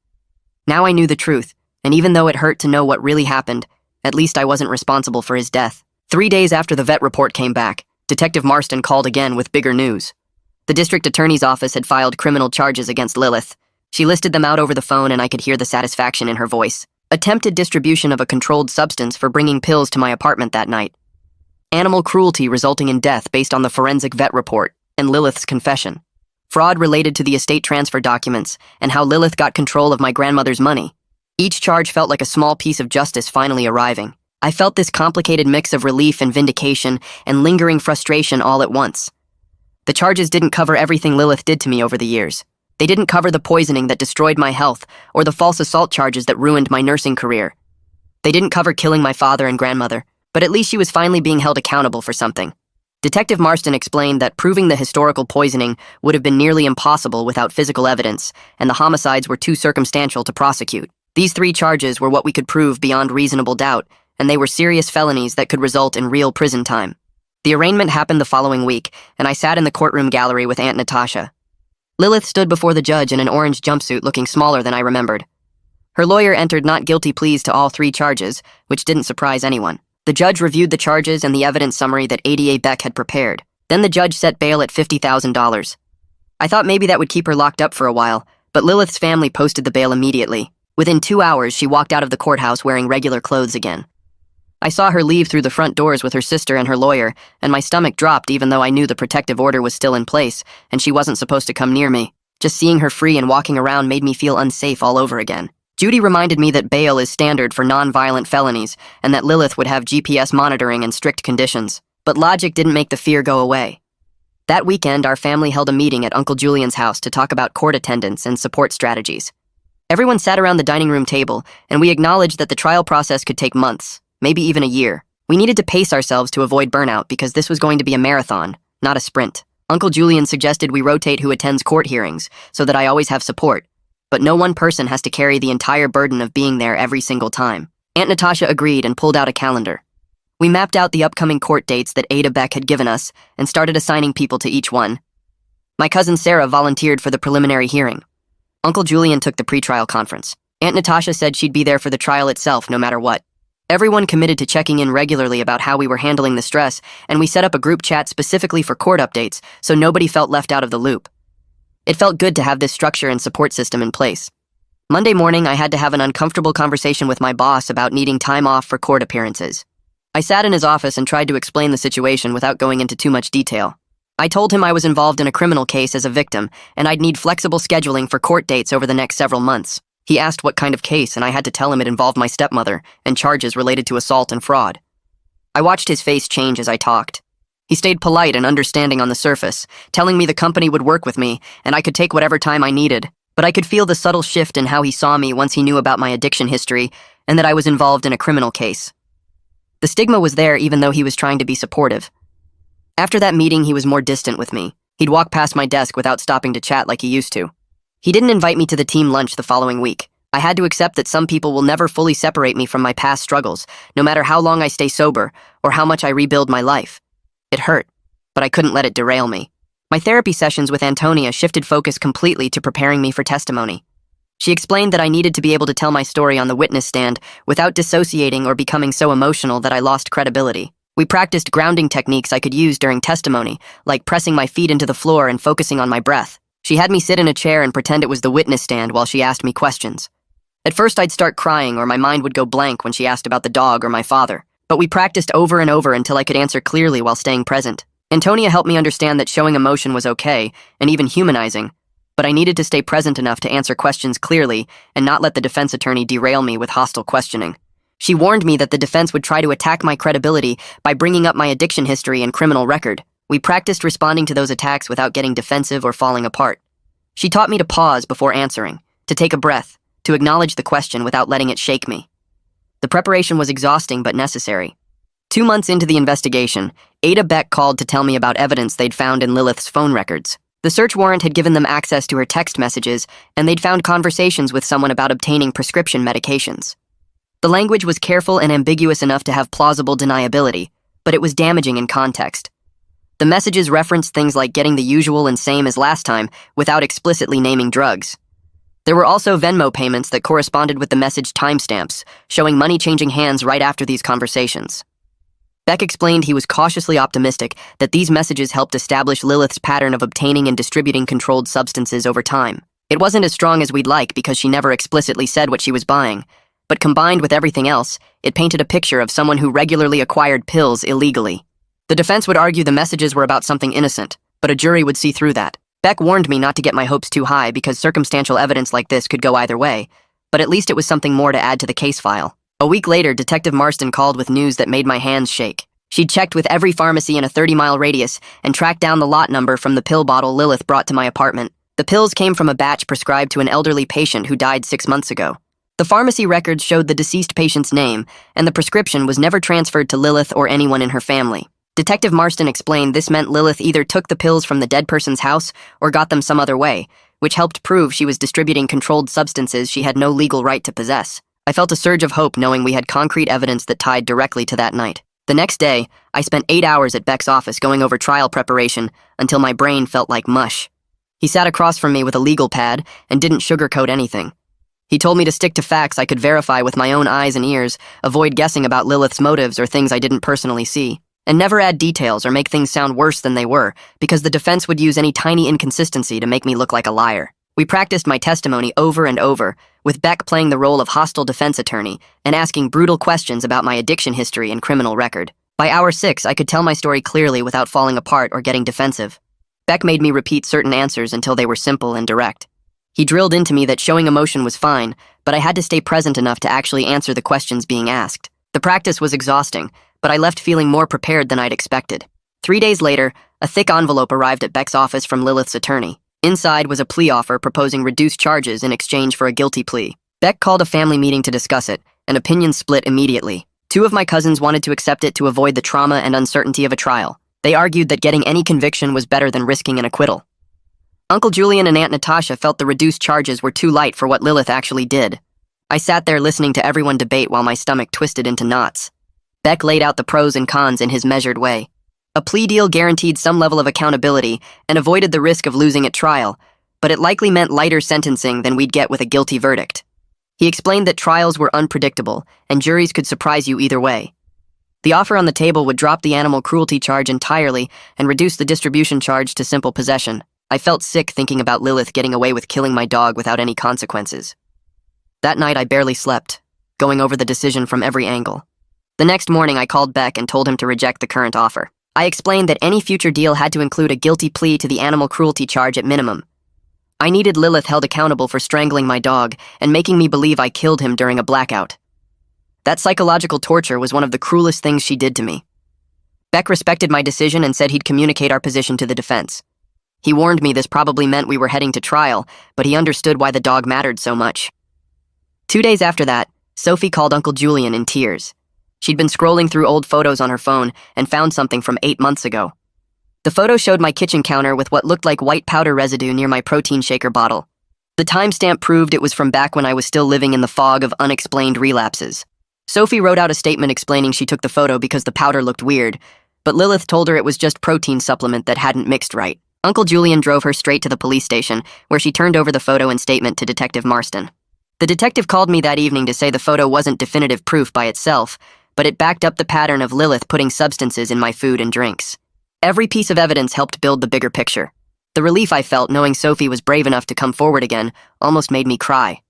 Now I knew the truth, and even though it hurt to know what really happened, at least I wasn't responsible for his death. 3 days after the vet report came back, Detective Marston called again with bigger news. The district attorney's office had filed criminal charges against Lilith. She listed them out over the phone, and I could hear the satisfaction in her voice. Attempted distribution of a controlled substance for bringing pills to my apartment that night. Animal cruelty resulting in death based on the forensic vet report, and Lilith's confession. Fraud related to the estate transfer documents, and how Lilith got control of my grandmother's money. Each charge felt like a small piece of justice finally arriving. I felt this complicated mix of relief and vindication and lingering frustration all at once. The charges didn't cover everything Lilith did to me over the years. They didn't cover the poisoning that destroyed my health or the false assault charges that ruined my nursing career. They didn't cover killing my father and grandmother, but at least she was finally being held accountable for something. Detective Marston explained that proving the historical poisoning would have been nearly impossible without physical evidence, and the homicides were too circumstantial to prosecute. These 3 charges were what we could prove beyond reasonable doubt, and they were serious felonies that could result in real prison time. The arraignment happened the following week, and I sat in the courtroom gallery with Aunt Natasha. Lilith stood before the judge in an orange jumpsuit looking smaller than I remembered. Her lawyer entered not guilty pleas to all 3 charges, which didn't surprise anyone. The judge reviewed the charges and the evidence summary that ADA Beck had prepared. Then the judge set bail at $50,000. I thought maybe that would keep her locked up for a while, but Lilith's family posted the bail immediately. Within 2 hours, she walked out of the courthouse wearing regular clothes again. I saw her leave through the front doors with her sister and her lawyer, and my stomach dropped even though I knew the protective order was still in place, and she wasn't supposed to come near me. Just seeing her free and walking around made me feel unsafe all over again. Judy reminded me that bail is standard for non-violent felonies, and that Lilith would have GPS monitoring and strict conditions. But logic didn't make the fear go away. That weekend, our family held a meeting at Uncle Julian's house to talk about court attendance and support strategies. Everyone sat around the dining room table, and we acknowledged that the trial process could take months, maybe even a year. We needed to pace ourselves to avoid burnout because this was going to be a marathon, not a sprint. Uncle Julian suggested we rotate who attends court hearings so that I always have support, but no one person has to carry the entire burden of being there every single time. Aunt Natasha agreed and pulled out a calendar. We mapped out the upcoming court dates that Ada Beck had given us and started assigning people to each one. My cousin Sarah volunteered for the preliminary hearing. Uncle Julian took the pretrial conference. Aunt Natasha said she'd be there for the trial itself no matter what. Everyone committed to checking in regularly about how we were handling the stress, and we set up a group chat specifically for court updates so nobody felt left out of the loop. It felt good to have this structure and support system in place. Monday morning, I had to have an uncomfortable conversation with my boss about needing time off for court appearances. I sat in his office and tried to explain the situation without going into too much detail. I told him I was involved in a criminal case as a victim, and I'd need flexible scheduling for court dates over the next several months. He asked what kind of case, and I had to tell him it involved my stepmother and charges related to assault and fraud. I watched his face change as I talked. He stayed polite and understanding on the surface, telling me the company would work with me and I could take whatever time I needed. but I could feel the subtle shift in how he saw me once he knew about my addiction history and that I was involved in a criminal case. The stigma was there even though he was trying to be supportive. After that meeting, he was more distant with me. He'd walk past my desk without stopping to chat like he used to. He didn't invite me to the team lunch the following week. I had to accept that some people will never fully separate me from my past struggles, no matter how long I stay sober or how much I rebuild my life. It hurt, but I couldn't let it derail me. My therapy sessions with Antonia shifted focus completely to preparing me for testimony. She explained that I needed to be able to tell my story on the witness stand without dissociating or becoming so emotional that I lost credibility. We practiced grounding techniques I could use during testimony, like pressing my feet into the floor and focusing on my breath. She had me sit in a chair and pretend it was the witness stand while she asked me questions. At first, I'd start crying or my mind would go blank when she asked about the dog or my father, but we practiced over and over until I could answer clearly while staying present. Antonia helped me understand that showing emotion was okay, and even humanizing, but I needed to stay present enough to answer questions clearly and not let the defense attorney derail me with hostile questioning. She warned me that the defense would try to attack my credibility by bringing up my addiction history and criminal record. We practiced responding to those attacks without getting defensive or falling apart. She taught me to pause before answering, to take a breath, to acknowledge the question without letting it shake me. The preparation was exhausting but necessary. 2 months into the investigation, Ada Beck called to tell me about evidence they'd found in Lilith's phone records. The search warrant had given them access to her text messages, and they'd found conversations with someone about obtaining prescription medications. The language was careful and ambiguous enough to have plausible deniability, but it was damaging in context. The messages referenced things like getting the usual and same as last time without explicitly naming drugs. There were also Venmo payments that corresponded with the message timestamps, showing money changing hands right after these conversations. Beck explained he was cautiously optimistic that these messages helped establish Lilith's pattern of obtaining and distributing controlled substances over time. It wasn't as strong as we'd like because she never explicitly said what she was buying, but combined with everything else, it painted a picture of someone who regularly acquired pills illegally. The defense would argue the messages were about something innocent, but a jury would see through that. Beck warned me not to get my hopes too high because circumstantial evidence like this could go either way, but at least it was something more to add to the case file. A week later, Detective Marston called with news that made my hands shake. She'd checked with every pharmacy in a 30-mile radius and tracked down the lot number from the pill bottle Lilith brought to my apartment. The pills came from a batch prescribed to an elderly patient who died 6 months ago. The pharmacy records showed the deceased patient's name, and the prescription was never transferred to Lilith or anyone in her family. Detective Marston explained this meant Lilith either took the pills from the dead person's house or got them some other way, which helped prove she was distributing controlled substances she had no legal right to possess. I felt a surge of hope knowing we had concrete evidence that tied directly to that night. The next day, I spent 8 hours at Beck's office going over trial preparation until my brain felt like mush. He sat across from me with a legal pad and didn't sugarcoat anything. He told me to stick to facts I could verify with my own eyes and ears, avoid guessing about Lilith's motives or things I didn't personally see, and never add details or make things sound worse than they were, because the defense would use any tiny inconsistency to make me look like a liar. We practiced my testimony over and over, with Beck playing the role of hostile defense attorney and asking brutal questions about my addiction history and criminal record. By hour 6, I could tell my story clearly without falling apart or getting defensive. Beck made me repeat certain answers until they were simple and direct. He drilled into me that showing emotion was fine, but I had to stay present enough to actually answer the questions being asked. The practice was exhausting, but I left feeling more prepared than I'd expected. 3 days later, a thick envelope arrived at Beck's office from Lilith's attorney. Inside was a plea offer proposing reduced charges in exchange for a guilty plea. Beck called a family meeting to discuss it, and opinions split immediately. 2 of my cousins wanted to accept it to avoid the trauma and uncertainty of a trial. They argued that getting any conviction was better than risking an acquittal. Uncle Julian and Aunt Natasha felt the reduced charges were too light for what Lilith actually did. I sat there listening to everyone debate while my stomach twisted into knots. Beck laid out the pros and cons in his measured way. A plea deal guaranteed some level of accountability and avoided the risk of losing at trial, but it likely meant lighter sentencing than we'd get with a guilty verdict. He explained that trials were unpredictable and juries could surprise you either way. The offer on the table would drop the animal cruelty charge entirely and reduce the distribution charge to simple possession. I felt sick thinking about Lilith getting away with killing my dog without any consequences. That night I barely slept, going over the decision from every angle. The next morning I called Beck and told him to reject the current offer. I explained that any future deal had to include a guilty plea to the animal cruelty charge at minimum. I needed Lilith held accountable for strangling my dog and making me believe I killed him during a blackout. That psychological torture was one of the cruelest things she did to me. Beck respected my decision and said he'd communicate our position to the defense. He warned me this probably meant we were heading to trial, but he understood why the dog mattered so much. 2 days after that, Sophie called Uncle Julian in tears. She'd been scrolling through old photos on her phone and found something from 8 months ago. The photo showed my kitchen counter with what looked like white powder residue near my protein shaker bottle. The timestamp proved it was from back when I was still living in the fog of unexplained relapses. Sophie wrote out a statement explaining she took the photo because the powder looked weird, but Lilith told her it was just protein supplement that hadn't mixed right. Uncle Julian drove her straight to the police station, where she turned over the photo and statement to Detective Marston. The detective called me that evening to say the photo wasn't definitive proof by itself, but it backed up the pattern of Lilith putting substances in my food and drinks. Every piece of evidence helped build the bigger picture. The relief I felt knowing Sophie was brave enough to come forward again almost made me cry.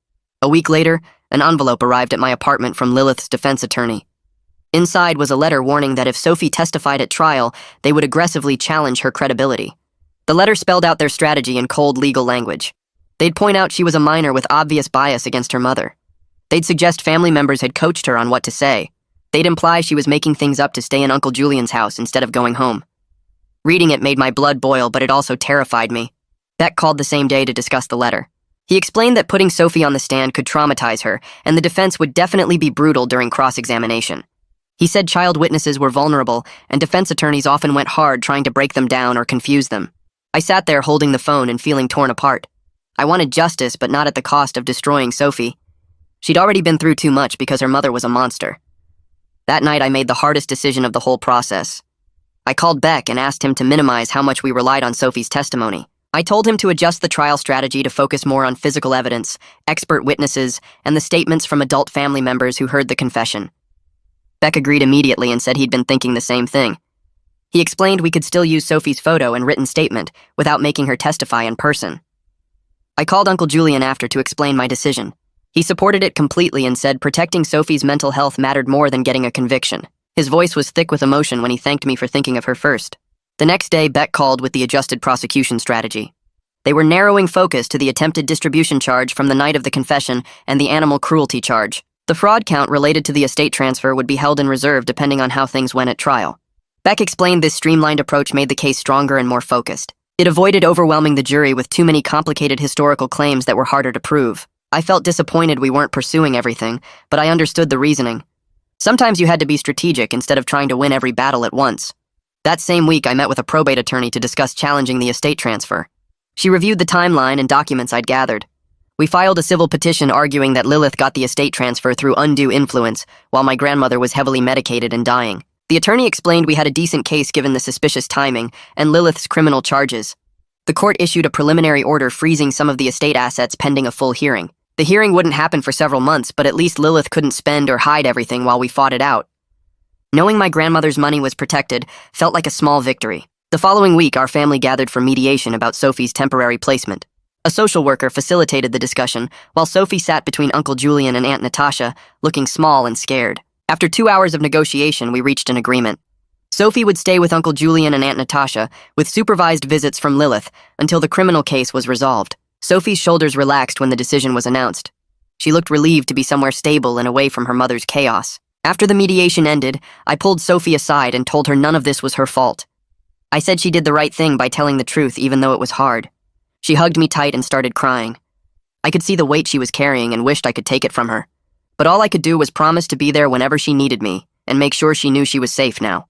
A week later, an envelope arrived at my apartment from Lilith's defense attorney. Inside was a letter warning that if Sophie testified at trial, they would aggressively challenge her credibility. The letter spelled out their strategy in cold legal language. They'd point out she was a minor with obvious bias against her mother. They'd suggest family members had coached her on what to say. They'd imply she was making things up to stay in Uncle Julian's house instead of going home. Reading it made my blood boil, but it also terrified me. Beck called the same day to discuss the letter. He explained that putting Sophie on the stand could traumatize her, and the defense would definitely be brutal during cross-examination. He said child witnesses were vulnerable, and defense attorneys often went hard trying to break them down or confuse them. I sat there holding the phone and feeling torn apart. I wanted justice, but not at the cost of destroying Sophie. She'd already been through too much because her mother was a monster. That night, I made the hardest decision of the whole process. I called Beck and asked him to minimize how much we relied on Sophie's testimony. I told him to adjust the trial strategy to focus more on physical evidence, expert witnesses, and the statements from adult family members who heard the confession. Beck agreed immediately and said he'd been thinking the same thing. He explained we could still use Sophie's photo and written statement without making her testify in person. I called Uncle Julian after to explain my decision. He supported it completely and said protecting Sophie's mental health mattered more than getting a conviction. His voice was thick with emotion when he thanked me for thinking of her first. The next day, Beck called with the adjusted prosecution strategy. They were narrowing focus to the attempted distribution charge from the night of the confession and the animal cruelty charge. The fraud count related to the estate transfer would be held in reserve depending on how things went at trial. Beck explained this streamlined approach made the case stronger and more focused. It avoided overwhelming the jury with too many complicated historical claims that were harder to prove. I felt disappointed we weren't pursuing everything, but I understood the reasoning. Sometimes you had to be strategic instead of trying to win every battle at once. That same week, I met with a probate attorney to discuss challenging the estate transfer. She reviewed the timeline and documents I'd gathered. We filed a civil petition arguing that Lilith got the estate transfer through undue influence, while my grandmother was heavily medicated and dying. The attorney explained we had a decent case given the suspicious timing and Lilith's criminal charges. The court issued a preliminary order freezing some of the estate assets pending a full hearing. The hearing wouldn't happen for several months, but at least Lilith couldn't spend or hide everything while we fought it out. Knowing my grandmother's money was protected felt like a small victory. The following week, our family gathered for mediation about Sophie's temporary placement. A social worker facilitated the discussion, while Sophie sat between Uncle Julian and Aunt Natasha, looking small and scared. After 2 hours of negotiation, we reached an agreement. Sophie would stay with Uncle Julian and Aunt Natasha, with supervised visits from Lilith, until the criminal case was resolved. Sophie's shoulders relaxed when the decision was announced. She looked relieved to be somewhere stable and away from her mother's chaos. After the mediation ended, I pulled Sophie aside and told her none of this was her fault. I said she did the right thing by telling the truth even though it was hard. She hugged me tight and started crying. I could see the weight she was carrying and wished I could take it from her. But all I could do was promise to be there whenever she needed me and make sure she knew she was safe now.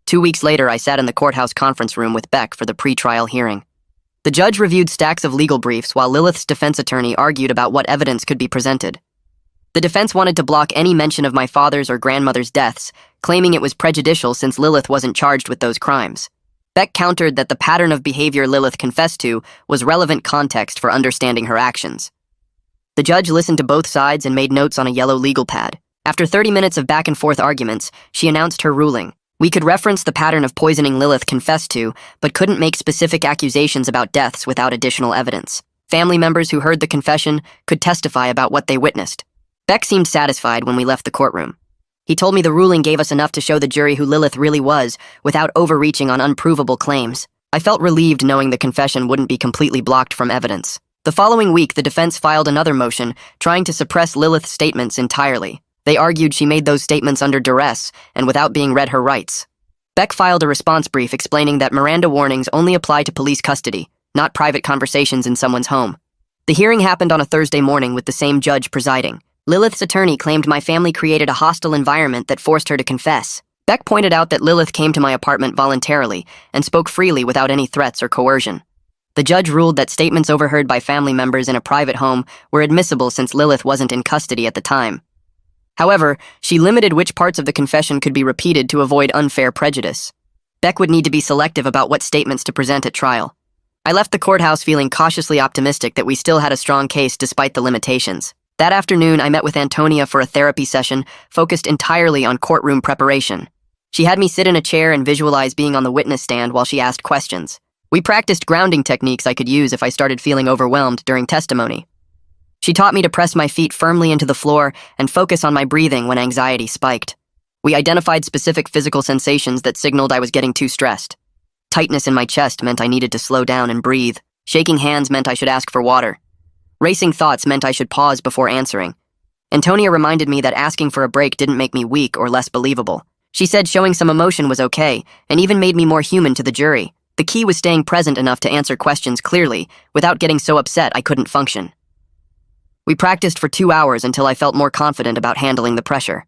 2 weeks later, I sat in the courthouse conference room with Beck for the pre-trial hearing. The judge reviewed stacks of legal briefs while Lilith's defense attorney argued about what evidence could be presented. The defense wanted to block any mention of my father's or grandmother's deaths, claiming it was prejudicial since Lilith wasn't charged with those crimes. Beck countered that the pattern of behavior Lilith confessed to was relevant context for understanding her actions. The judge listened to both sides and made notes on a yellow legal pad. After 30 minutes of back-and-forth arguments, she announced her ruling. We could reference the pattern of poisoning Lilith confessed to, but couldn't make specific accusations about deaths without additional evidence. Family members who heard the confession could testify about what they witnessed. Beck seemed satisfied when we left the courtroom. He told me the ruling gave us enough to show the jury who Lilith really was, without overreaching on unprovable claims. I felt relieved knowing the confession wouldn't be completely blocked from evidence. The following week, the defense filed another motion, trying to suppress Lilith's statements entirely. They argued she made those statements under duress and without being read her rights. Beck filed a response brief explaining that Miranda warnings only apply to police custody, not private conversations in someone's home. The hearing happened on a Thursday morning with the same judge presiding. Lilith's attorney claimed my family created a hostile environment that forced her to confess. Beck pointed out that Lilith came to my apartment voluntarily and spoke freely without any threats or coercion. The judge ruled that statements overheard by family members in a private home were admissible since Lilith wasn't in custody at the time. However, she limited which parts of the confession could be repeated to avoid unfair prejudice. Beck would need to be selective about what statements to present at trial. I left the courthouse feeling cautiously optimistic that we still had a strong case despite the limitations. That afternoon, I met with Antonia for a therapy session focused entirely on courtroom preparation. She had me sit in a chair and visualize being on the witness stand while she asked questions. We practiced grounding techniques I could use if I started feeling overwhelmed during testimony. She taught me to press my feet firmly into the floor and focus on my breathing when anxiety spiked. We identified specific physical sensations that signaled I was getting too stressed. Tightness in my chest meant I needed to slow down and breathe. Shaking hands meant I should ask for water. Racing thoughts meant I should pause before answering. Antonia reminded me that asking for a break didn't make me weak or less believable. She said showing some emotion was okay, and even made me more human to the jury. The key was staying present enough to answer questions clearly, without getting so upset I couldn't function. We practiced for 2 hours until I felt more confident about handling the pressure.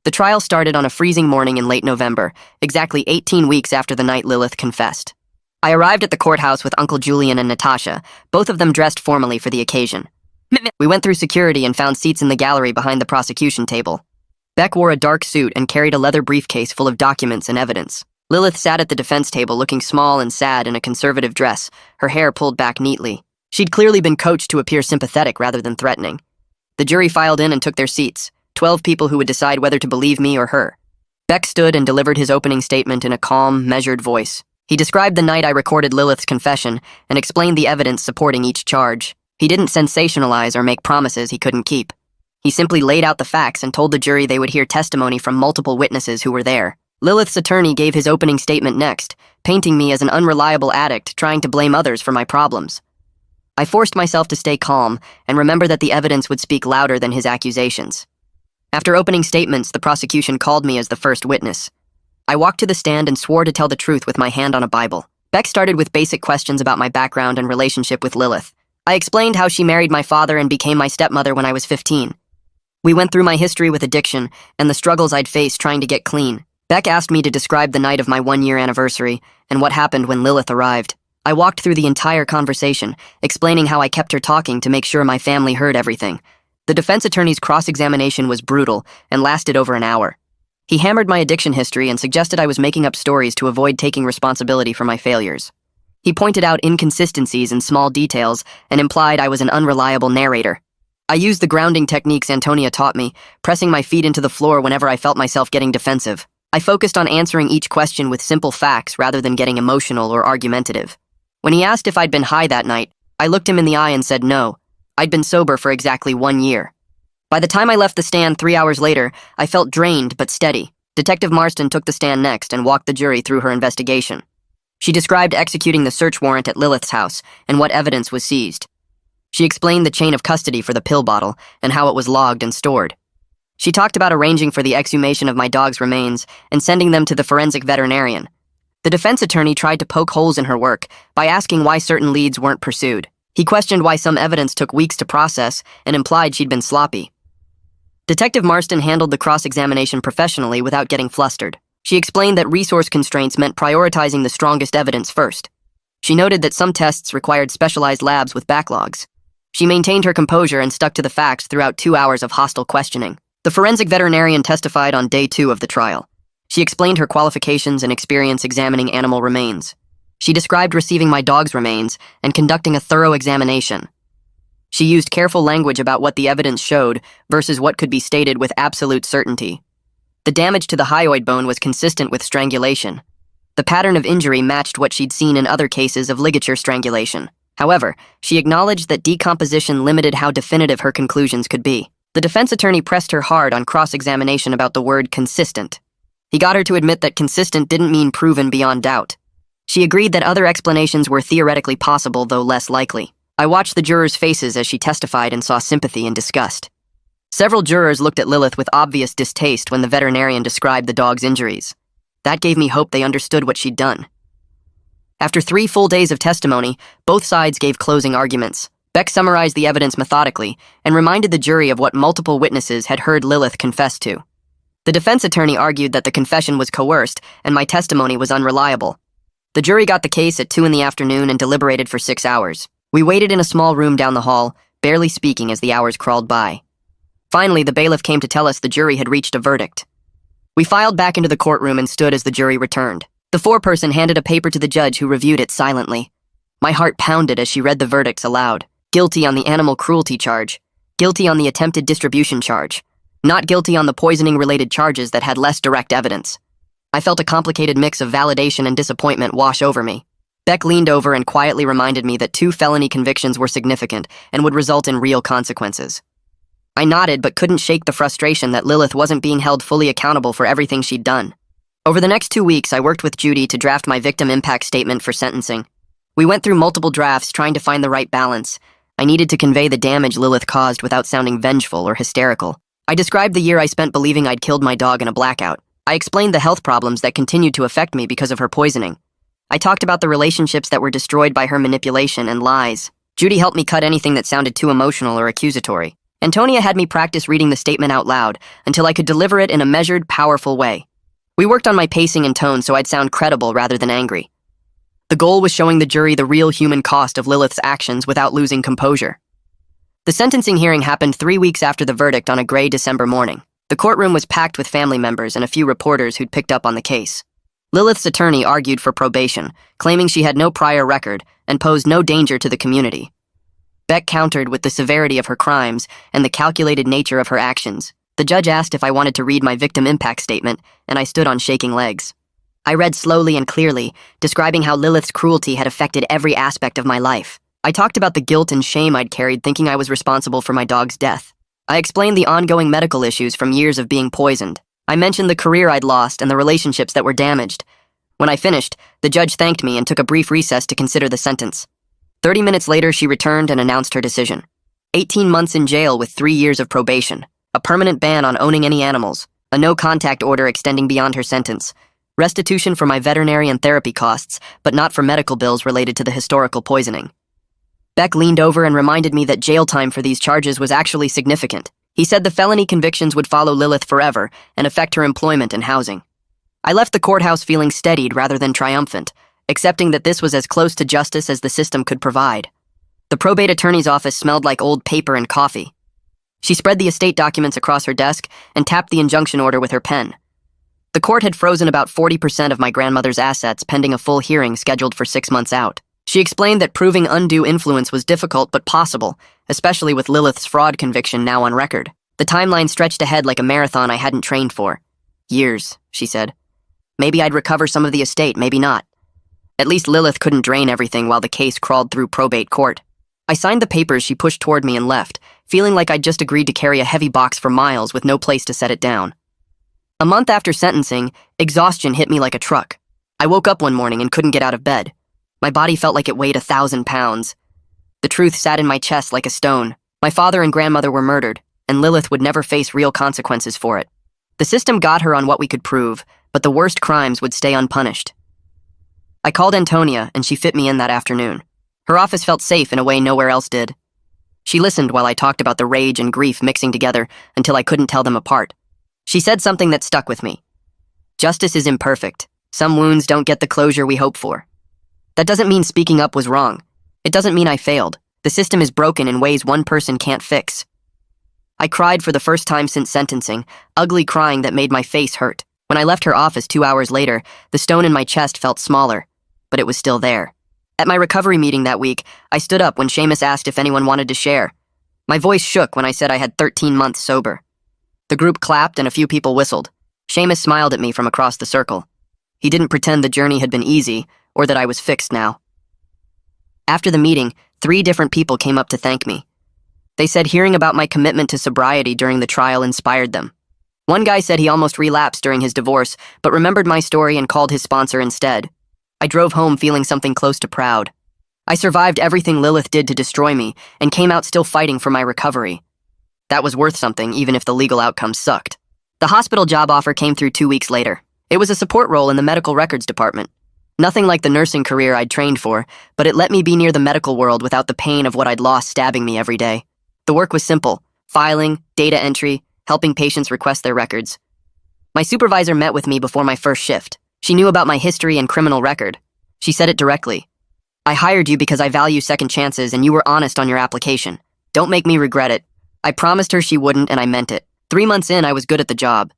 The trial started on a freezing morning in late November, exactly 18 weeks after the night Lilith confessed. I arrived at the courthouse with Uncle Julian and Natasha, both of them dressed formally for the occasion. We went through security and found seats in the gallery behind the prosecution table. Beck wore a dark suit and carried a leather briefcase full of documents and evidence. Lilith sat at the defense table looking small and sad in a conservative dress, her hair pulled back neatly. She'd clearly been coached to appear sympathetic rather than threatening. The jury filed in and took their seats, 12 people who would decide whether to believe me or her. Beck stood and delivered his opening statement in a calm, measured voice. He described the night I recorded Lilith's confession and explained the evidence supporting each charge. He didn't sensationalize or make promises he couldn't keep. He simply laid out the facts and told the jury they would hear testimony from multiple witnesses who were there. Lilith's attorney gave his opening statement next, painting me as an unreliable addict trying to blame others for my problems. I forced myself to stay calm and remember that the evidence would speak louder than his accusations. After opening statements, the prosecution called me as the first witness. I walked to the stand and swore to tell the truth with my hand on a Bible. Beck started with basic questions about my background and relationship with Lilith. I explained how she married my father and became my stepmother when I was 15. We went through my history with addiction and the struggles I'd faced trying to get clean. Beck asked me to describe the night of my 1-year anniversary and what happened when Lilith arrived. I walked through the entire conversation, explaining how I kept her talking to make sure my family heard everything. The defense attorney's cross-examination was brutal and lasted over an hour. He hammered my addiction history and suggested I was making up stories to avoid taking responsibility for my failures. He pointed out inconsistencies in small details and implied I was an unreliable narrator. I used the grounding techniques Antonia taught me, pressing my feet into the floor whenever I felt myself getting defensive. I focused on answering each question with simple facts rather than getting emotional or argumentative. When he asked if I'd been high that night, I looked him in the eye and said no. I'd been sober for exactly 1 year. By the time I left the stand 3 hours later, I felt drained but steady. Detective Marston took the stand next and walked the jury through her investigation. She described executing the search warrant at Lilith's house and what evidence was seized. She explained the chain of custody for the pill bottle and how it was logged and stored. She talked about arranging for the exhumation of my dog's remains and sending them to the forensic veterinarian. The defense attorney tried to poke holes in her work by asking why certain leads weren't pursued. He questioned why some evidence took weeks to process and implied she'd been sloppy. Detective Marston handled the cross-examination professionally without getting flustered. She explained that resource constraints meant prioritizing the strongest evidence first. She noted that some tests required specialized labs with backlogs. She maintained her composure and stuck to the facts throughout 2 hours of hostile questioning. The forensic veterinarian testified on day 2 of the trial. She explained her qualifications and experience examining animal remains. She described receiving my dog's remains and conducting a thorough examination. She used careful language about what the evidence showed versus what could be stated with absolute certainty. The damage to the hyoid bone was consistent with strangulation. The pattern of injury matched what she'd seen in other cases of ligature strangulation. However, she acknowledged that decomposition limited how definitive her conclusions could be. The defense attorney pressed her hard on cross-examination about the word consistent. He got her to admit that consistent didn't mean proven beyond doubt. She agreed that other explanations were theoretically possible, though less likely. I watched the jurors' faces as she testified and saw sympathy and disgust. Several jurors looked at Lilith with obvious distaste when the veterinarian described the dog's injuries. That gave me hope they understood what she'd done. After 3 full days of testimony, both sides gave closing arguments. Beck summarized the evidence methodically and reminded the jury of what multiple witnesses had heard Lilith confess to. The defense attorney argued that the confession was coerced and my testimony was unreliable. The jury got the case at 2 in the afternoon and deliberated for 6 hours. We waited in a small room down the hall, barely speaking as the hours crawled by. Finally, the bailiff came to tell us the jury had reached a verdict. We filed back into the courtroom and stood as the jury returned. The foreperson handed a paper to the judge who reviewed it silently. My heart pounded as she read the verdicts aloud. Guilty on the animal cruelty charge. Guilty on the attempted distribution charge. Not guilty on the poisoning-related charges that had less direct evidence. I felt a complicated mix of validation and disappointment wash over me. Beck leaned over and quietly reminded me that 2 felony convictions were significant and would result in real consequences. I nodded but couldn't shake the frustration that Lilith wasn't being held fully accountable for everything she'd done. Over the next 2 weeks, I worked with Judy to draft my victim impact statement for sentencing. We went through multiple drafts trying to find the right balance. I needed to convey the damage Lilith caused without sounding vengeful or hysterical. I described the year I spent believing I'd killed my dog in a blackout. I explained the health problems that continued to affect me because of her poisoning. I talked about the relationships that were destroyed by her manipulation and lies. Judy helped me cut anything that sounded too emotional or accusatory. Antonia had me practice reading the statement out loud until I could deliver it in a measured, powerful way. We worked on my pacing and tone so I'd sound credible rather than angry. The goal was showing the jury the real human cost of Lilith's actions without losing composure. The sentencing hearing happened 3 weeks after the verdict on a gray December morning. The courtroom was packed with family members and a few reporters who'd picked up on the case. Lilith's attorney argued for probation, claiming she had no prior record and posed no danger to the community. Beck countered with the severity of her crimes and the calculated nature of her actions. The judge asked if I wanted to read my victim impact statement, and I stood on shaking legs. I read slowly and clearly, describing how Lilith's cruelty had affected every aspect of my life. I talked about the guilt and shame I'd carried thinking I was responsible for my dog's death. I explained the ongoing medical issues from years of being poisoned. I mentioned the career I'd lost and the relationships that were damaged. When I finished, the judge thanked me and took a brief recess to consider the sentence. 30 minutes later, she returned and announced her decision. 18 months in jail with 3 years of probation. A permanent ban on owning any animals. A no-contact order extending beyond her sentence. Restitution for my veterinary and therapy costs, but not for medical bills related to the historical poisoning. Beck leaned over and reminded me that jail time for these charges was actually significant. He said the felony convictions would follow Lilith forever and affect her employment and housing. I left the courthouse feeling steadied rather than triumphant, accepting that this was as close to justice as the system could provide. The probate attorney's office smelled like old paper and coffee. She spread the estate documents across her desk and tapped the injunction order with her pen. The court had frozen about 40% of my grandmother's assets pending a full hearing scheduled for 6 months out. She explained that proving undue influence was difficult but possible, especially with Lilith's fraud conviction now on record. The timeline stretched ahead like a marathon I hadn't trained for. Years, she said. Maybe I'd recover some of the estate, maybe not. At least Lilith couldn't drain everything while the case crawled through probate court. I signed the papers she pushed toward me and left, feeling like I'd just agreed to carry a heavy box for miles with no place to set it down. A month after sentencing, exhaustion hit me like a truck. I woke up one morning and couldn't get out of bed. My body felt like it weighed 1,000 pounds. The truth sat in my chest like a stone. My father and grandmother were murdered, and Lilith would never face real consequences for it. The system got her on what we could prove, but the worst crimes would stay unpunished. I called Antonia, and she fit me in that afternoon. Her office felt safe in a way nowhere else did. She listened while I talked about the rage and grief mixing together until I couldn't tell them apart. She said something that stuck with me. Justice is imperfect. Some wounds don't get the closure we hope for. That doesn't mean speaking up was wrong. It doesn't mean I failed. The system is broken in ways one person can't fix. I cried for the first time since sentencing, ugly crying that made my face hurt. When I left her office 2 hours later, the stone in my chest felt smaller, but it was still there. At my recovery meeting that week, I stood up when Seamus asked if anyone wanted to share. My voice shook when I said I had 13 months sober. The group clapped and a few people whistled. Seamus smiled at me from across the circle. He didn't pretend the journey had been easy, or that I was fixed now. After the meeting, 3 different people came up to thank me. They said hearing about my commitment to sobriety during the trial inspired them. One guy said he almost relapsed during his divorce, but remembered my story and called his sponsor instead. I drove home feeling something close to proud. I survived everything Lilith did to destroy me and came out still fighting for my recovery. That was worth something, even if the legal outcome sucked. The hospital job offer came through 2 weeks later. It was a support role in the medical records department. Nothing like the nursing career I'd trained for, but it let me be near the medical world without the pain of what I'd lost stabbing me every day. The work was simple: filing, data entry, helping patients request their records. My supervisor met with me before my first shift. She knew about my history and criminal record. She said it directly. "I hired you because I value second chances and you were honest on your application. Don't make me regret it." I promised her she wouldn't, and I meant it. 3 months in, I was good at the job.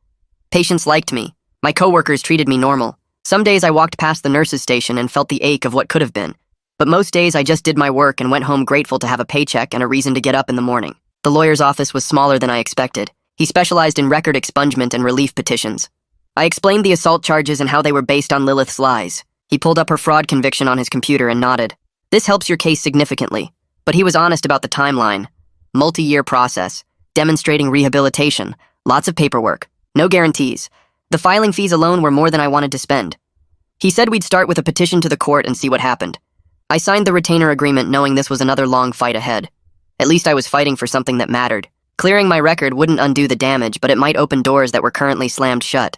Patients liked me. My coworkers treated me normal. Some days I walked past the nurse's station and felt the ache of what could have been. But most days I just did my work and went home grateful to have a paycheck and a reason to get up in the morning. The lawyer's office was smaller than I expected. He specialized in record expungement and relief petitions. I explained the assault charges and how they were based on Lilith's lies. He pulled up her fraud conviction on his computer and nodded. "This helps your case significantly." But he was honest about the timeline. Multi-year process, demonstrating rehabilitation, lots of paperwork, no guarantees. The filing fees alone were more than I wanted to spend. He said we'd start with a petition to the court and see what happened. I signed the retainer agreement knowing this was another long fight ahead. At least I was fighting for something that mattered. Clearing my record wouldn't undo the damage, but it might open doors that were currently slammed shut.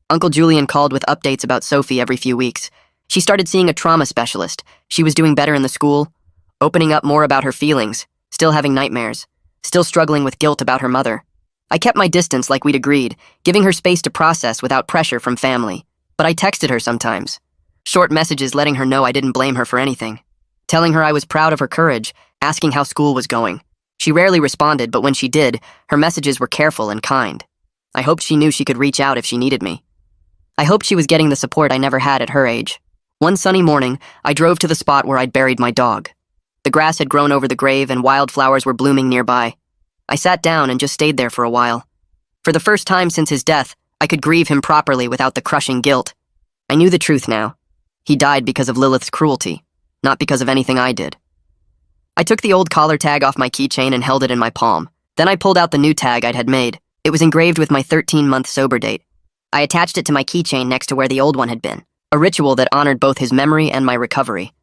Uncle Julian called with updates about Sophie every few weeks. She started seeing a trauma specialist. She was doing better in the school, opening up more about her feelings, still having nightmares, still struggling with guilt about her mother. I kept my distance like we'd agreed, giving her space to process without pressure from family. But I texted her sometimes. Short messages letting her know I didn't blame her for anything. Telling her I was proud of her courage, asking how school was going. She rarely responded, but when she did, her messages were careful and kind. I hoped she knew she could reach out if she needed me. I hoped she was getting the support I never had at her age. One sunny morning, I drove to the spot where I'd buried my dog. The grass had grown over the grave and wildflowers were blooming nearby. I sat down and just stayed there for a while. For the first time since his death, I could grieve him properly without the crushing guilt. I knew the truth now. He died because of Lilith's cruelty, not because of anything I did. I took the old collar tag off my keychain and held it in my palm. Then I pulled out the new tag I'd had made. It was engraved with my 13-month sober date. I attached it to my keychain next to where the old one had been, a ritual that honored both his memory and my recovery.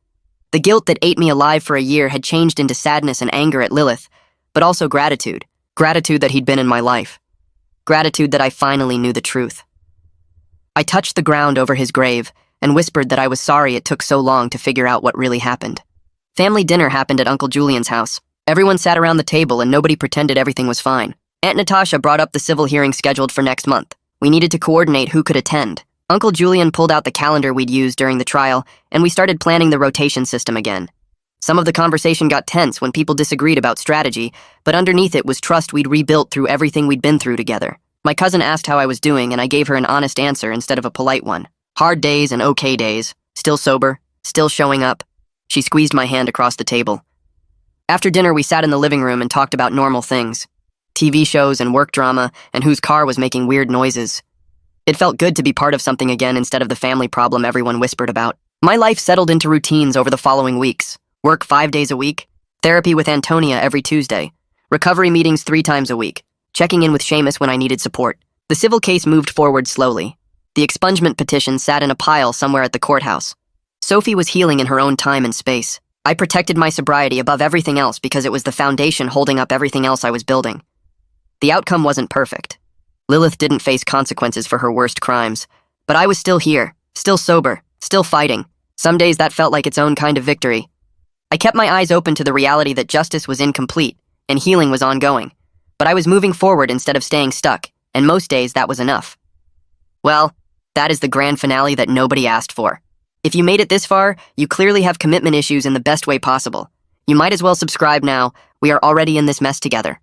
The guilt that ate me alive for a year had changed into sadness and anger at Lilith, but also gratitude. Gratitude that he'd been in my life. Gratitude that I finally knew the truth. I touched the ground over his grave and whispered that I was sorry it took so long to figure out what really happened. Family dinner happened at Uncle Julian's house. Everyone sat around the table and nobody pretended everything was fine. Aunt Natasha brought up the civil hearing scheduled for next month. We needed to coordinate who could attend. Uncle Julian pulled out the calendar we'd used during the trial, and we started planning the rotation system again. Some of the conversation got tense when people disagreed about strategy, but underneath it was trust we'd rebuilt through everything we'd been through together. My cousin asked how I was doing, and I gave her an honest answer instead of a polite one. Hard days and okay days. Still sober. Still showing up. She squeezed my hand across the table. After dinner, we sat in the living room and talked about normal things. TV shows and work drama, and whose car was making weird noises. It felt good to be part of something again instead of the family problem everyone whispered about. My life settled into routines over the following weeks. Work 5 days a week, therapy with Antonia every Tuesday, recovery meetings 3 times a week, checking in with Seamus when I needed support. The civil case moved forward slowly. The expungement petition sat in a pile somewhere at the courthouse. Sophie was healing in her own time and space. I protected my sobriety above everything else because it was the foundation holding up everything else I was building. The outcome wasn't perfect. Lilith didn't face consequences for her worst crimes, but I was still here, still sober, still fighting. Some days that felt like its own kind of victory. I kept my eyes open to the reality that justice was incomplete and healing was ongoing, but I was moving forward instead of staying stuck, and most days that was enough. Well, that is the grand finale that nobody asked for. If you made it this far, you clearly have commitment issues in the best way possible. You might as well subscribe now. We are already in this mess together.